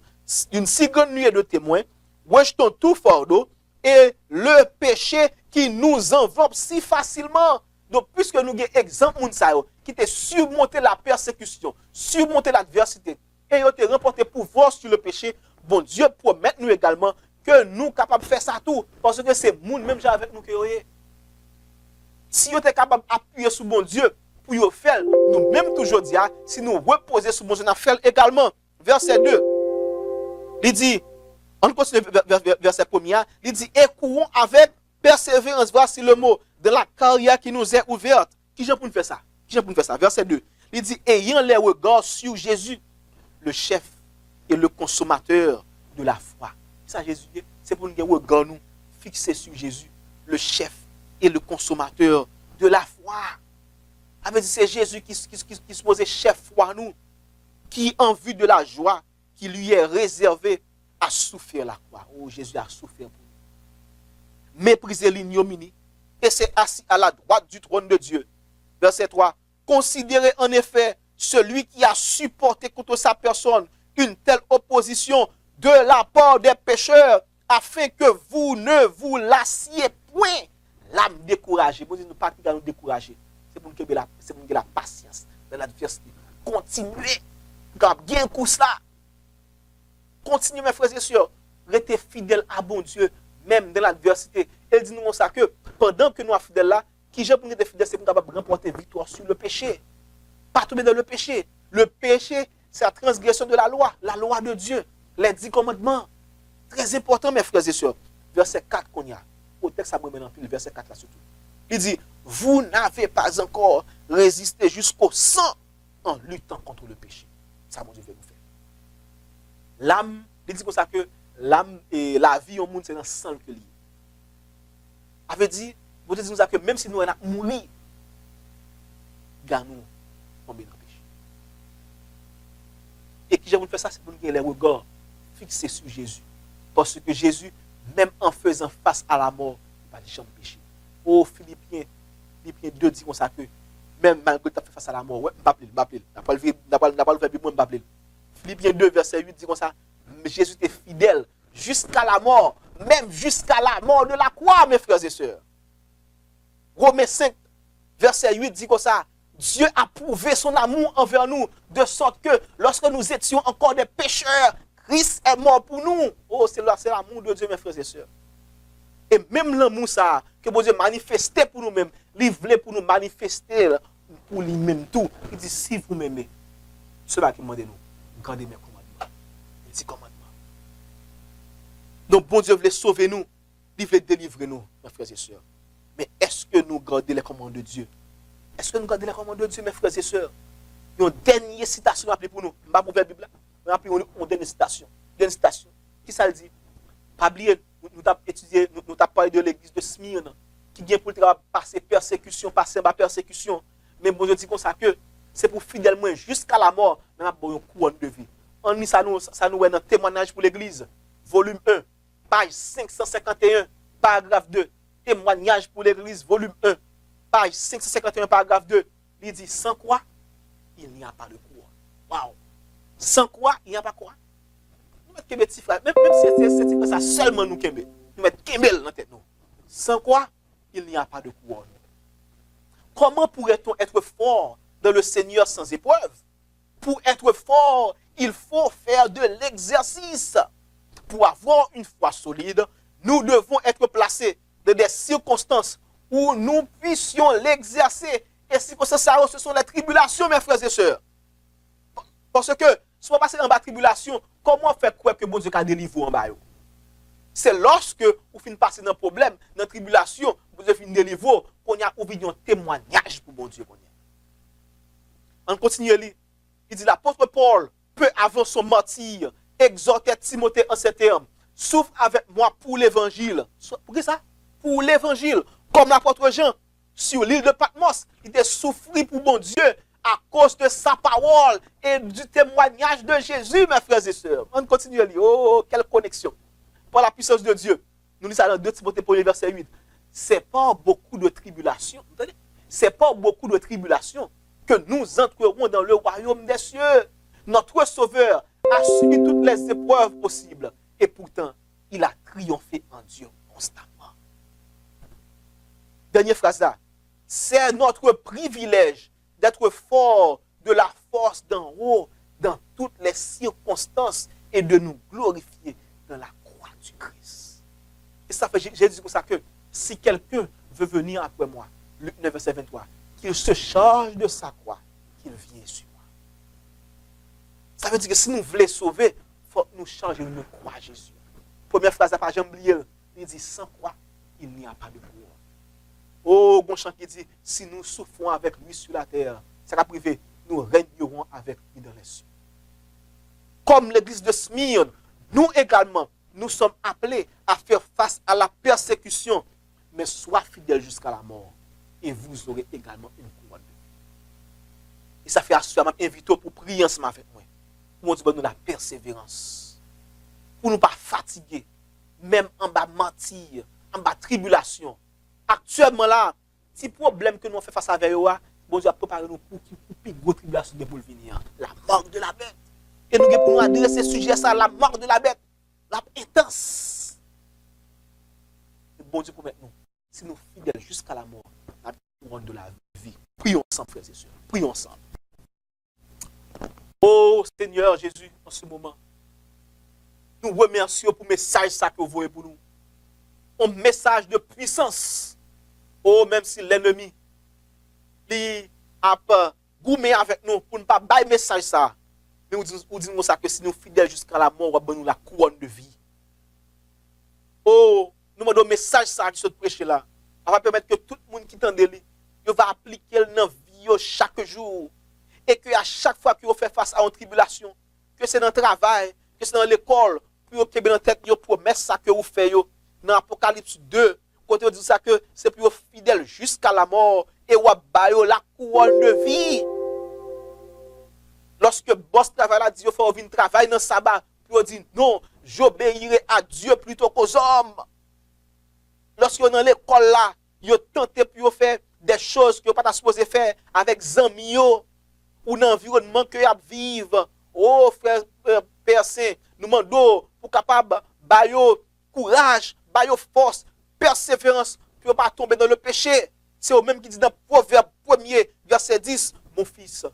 Une si grande nuée de témoins, rejetons tout fardeau et le péché qui nous enveloppe si facilement. Donc, puisque nous avons exemple moun sa yo, qui te surmonté la persécution, surmonté l'adversité, et ils ont remporté pouvoir sur le péché, bon Dieu promet nous également que nous sommes capables de faire ça tout. Parce que c'est moun même avec nous que vous avez. Si vous êtes capable d'appuyer sur bon Dieu pour vous faire, nous même toujours dire, si nous reposer sur bon Dieu, nous faire également. Verset 2, il dit, on continue verset 1er, il dit, et courons avec persévérance, voici le mot, de la carrière qui nous est ouverte. Qui j'ai pour nous faire ça? Qui j'ai pour nous faire ça? Verset 2, il dit, ayant les regards sur Jésus, le chef et le consommateur de la foi. Ça, Jésus, c'est pour nous regarder nous fixer sur Jésus, le chef et le consommateur de la foi. Avec c'est Jésus qui se posait chef foi nous, qui en vue de la joie qui lui est réservée a souffert la croix. Oh, Jésus a souffert pour nous. Méprisé l'ignominie et s'est assis à la droite du trône de Dieu. Verset 3. Considérez en effet celui qui a supporté contre sa personne une telle opposition de la part des pécheurs, afin que vous ne vous lassiez point l'âme découragée. Bon Dieu, nous ne pas nous décourager. C'est pour nous que la patience dans l'adversité. Continuez. Bien coup ça. Continuez, mes frères et sœurs. Restez fidèles à bon Dieu, même dans l'adversité. Elle dit nous ça que pendant que nous sommes fidèles là, qui j'ai pour nous être fidèles, c'est pour nous remporter victoire sur le péché. Pas tomber dans le péché. Le péché, c'est la transgression de la loi de Dieu, les 10 commandements. Très important, mes frères et sœurs. Verset 4 qu'on y a. Au texte, ça me met en pile, verset 4 là surtout. Il dit, vous n'avez pas encore résisté jusqu'au sang en luttant contre le péché. Ça, mon Dieu veut vous faire. L'âme, il dit comme ça que l'âme et la vie au monde, c'est dans le sang que lié. Avait dit, vous dites que même si nous avons mouru, gagnons tomber dans le péché. Et qui j'ai voulu faire ça, c'est pour nous les regards fixés sur Jésus. Parce que Jésus, même en faisant face à la mort, il n'a pas dit jamais péché. Oh, Philippiens 2 dit comme ça que même malgré que tu as fait face à la mort, ouais, m'appelle. N'a pas le verbe, moi, m'appelle. Philippiens 2, verset 8 dit comme ça, Jésus était fidèle jusqu'à la mort, même jusqu'à la mort de la croix, mes frères et sœurs. Romains 5, verset 8 dit comme ça, Dieu a prouvé son amour envers nous, de sorte que lorsque nous étions encore des pécheurs, Christ est mort pour nous. Oh, c'est l'amour de Dieu, mes frères et sœurs. Et même l'amour ça, que bon Dieu manifestait pour nous-mêmes, il voulait pour nous manifester pour lui-même tout. Il dit, si vous m'aimez, cela qui m'a dit nous, gardez mes commandements. Il dit commandements. Donc, bon Dieu voulait sauver nous, il voulait délivrer nous, mes frères et sœurs. Mais est-ce que nous gardons les commandes de Dieu? Est-ce que nous gardons les commandes de Dieu, mes frères et sœurs? Il y a une dernière citation à appeler pour nous. Je ne vais pas vous faire la Bible. On a appelé une dernière citation. Qui ça le dit? Pas oublier, nous avons étudié, nous avons parlé de l'église de Smyrne, qui vient pour passer persécution, passer par persécution. Mais bon Dieu dit comme ça que c'est pour fidèlement jusqu'à la mort, nous avons une couronne de vie. On lit ça nous est dans témoignage pour l'église, volume 1, page 551, paragraphe 2. Témoignage pour l'église, volume 1, page 551, paragraphe 2. Il dit, sans quoi, il n'y a pas de couronne. Waouh! Sans quoi, il n'y a pas quoi? Nous mettons Kembe, petit frère. Même si c'est ça seulement nous Kembe. Nous mettons Kembe dans la tête. Sans quoi, il n'y a pas de couronne. Comment pourrait-on être fort dans le Seigneur sans épreuve? Pour être fort, il faut faire de l'exercice. Pour avoir une foi solide, nous devons être placés dans des circonstances où nous puissions l'exercer. Et circonstances, ce sont les tribulations, mes frères et sœurs. Parce que Si vous passez en bas de tribulation, comment faire croire que bon Dieu a délivré en bas? C'est lorsque vous finissez passer dans le problème, dans la tribulation, vous finissez délivrer, qu'on y a un témoignage pour bon Dieu. On continue à lire. Il dit l'apôtre Paul, peu avant son martyre, exhortait Timothée en ces termes. Souffre avec moi pour l'évangile. Pour qui ça? Pour l'évangile. Comme l'apôtre Jean, sur l'île de Patmos, il a souffert pour bon Dieu à cause de sa parole et du témoignage de Jésus, mes frères et sœurs. On continue à lire. Oh, quelle connexion. Par la puissance de Dieu. Nous lisons dans 2 Timothée 1 verset 8. C'est pas beaucoup de tribulation. C'est pas beaucoup de tribulation que nous entrerons dans le royaume des cieux. Notre Sauveur a subi toutes les épreuves possibles. Et pourtant, il a triomphé en Dieu constamment. Dernière phrase là. C'est notre privilège d'être fort de la force d'en haut dans toutes les circonstances et de nous glorifier dans la croix du Christ. Et ça fait, j'ai dit comme ça que si quelqu'un veut venir après moi, Luc 9, verset 23, qu'il se charge de sa croix, qu'il vienne sur moi. Ça veut dire que si nous voulons sauver, il faut nous changer de croix Jésus. Première phrase, pas jamais oublier, il dit sans croix, il n'y a pas de courant. Oh, bon chant qui dit, si nous souffrons avec lui sur la terre, ça va priver, nous régnerons avec lui dans les cieux. Comme l'église de Smyrne, nous également, nous sommes appelés à faire face à la persécution, mais sois fidèles jusqu'à la mort, et vous aurez également une couronne de vie. Et ça fait assurément inviter pour prier ensemble avec moi, pour nous donner la persévérance, pour ne pas fatiguer, même en bas mentir, en bas tribulation. Actuellement là, si problème que nous faisons face à eux, bon Dieu a préparé nous pour plus gros tribulation pour le venir, la mort de la bête. Et nous pour nous adresser ce sujet ça, la mort de la bête, la intense. Et bon Dieu promet nous, si nous fidèles jusqu'à la mort, la couronne de la vie. Prions ensemble, frères et sœurs. Prions ensemble. Oh Seigneur Jésus, en ce moment, nous remercions pour le message ça que vous voyez pour nous. Un message de puissance. Oh, même si l'ennemi il a goumé avec nous pour ne pas bailler message ça. Mais nous disons ça que si nous fidèles jusqu'à la mort, on va nous la couronne de vie. Oh, nous avons un message ça qui se prêche là. On va permettre que tout le monde qui t'entend, il va appliquer dans la vie chaque jour. Et que à chaque fois qu'il fait face à une tribulation, que c'est dans le travail, que c'est dans l'école, pour que dans tête yo promesse ça que vous faites dans Apocalypse 2, quand on dit ça que c'est pour fidèle jusqu'à la mort et ou bayo la couronne de vie. Lorsque boss travail là dit il faut venir travailler dans sabbat, puis on dit non, j'obéirai à Dieu plutôt qu'aux hommes. Lorsque on dans l'école là, yo tenté pour faire des choses que pas supposé faire avec zami yo ou dans l'environnement que y a vivre. Oh frère Père Saint, nous demandons pour capable bayo courage, bayo force, persévérance pour ne pas tomber dans le péché. C'est au même qui dit dans Proverbe 1er, verset 10, mon fils,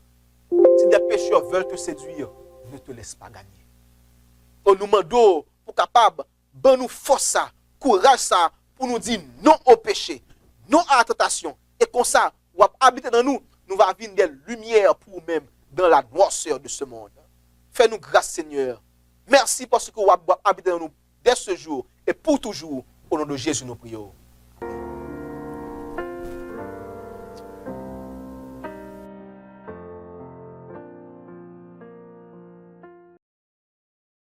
si des pécheurs veulent te séduire, ne te laisse pas gagner. On nous demande pour capable, ben nous force ça, courage ça, pour nous dire non au péché, non à la tentation. Et comme ça, on va habiter dans nous, nous va venir des lumières pour nous-mêmes dans la noirceur de ce monde. Fais-nous grâce, Seigneur. Merci parce que vous habitez dans nous dès ce jour et pour toujours. Au nom de Jésus, nous prions.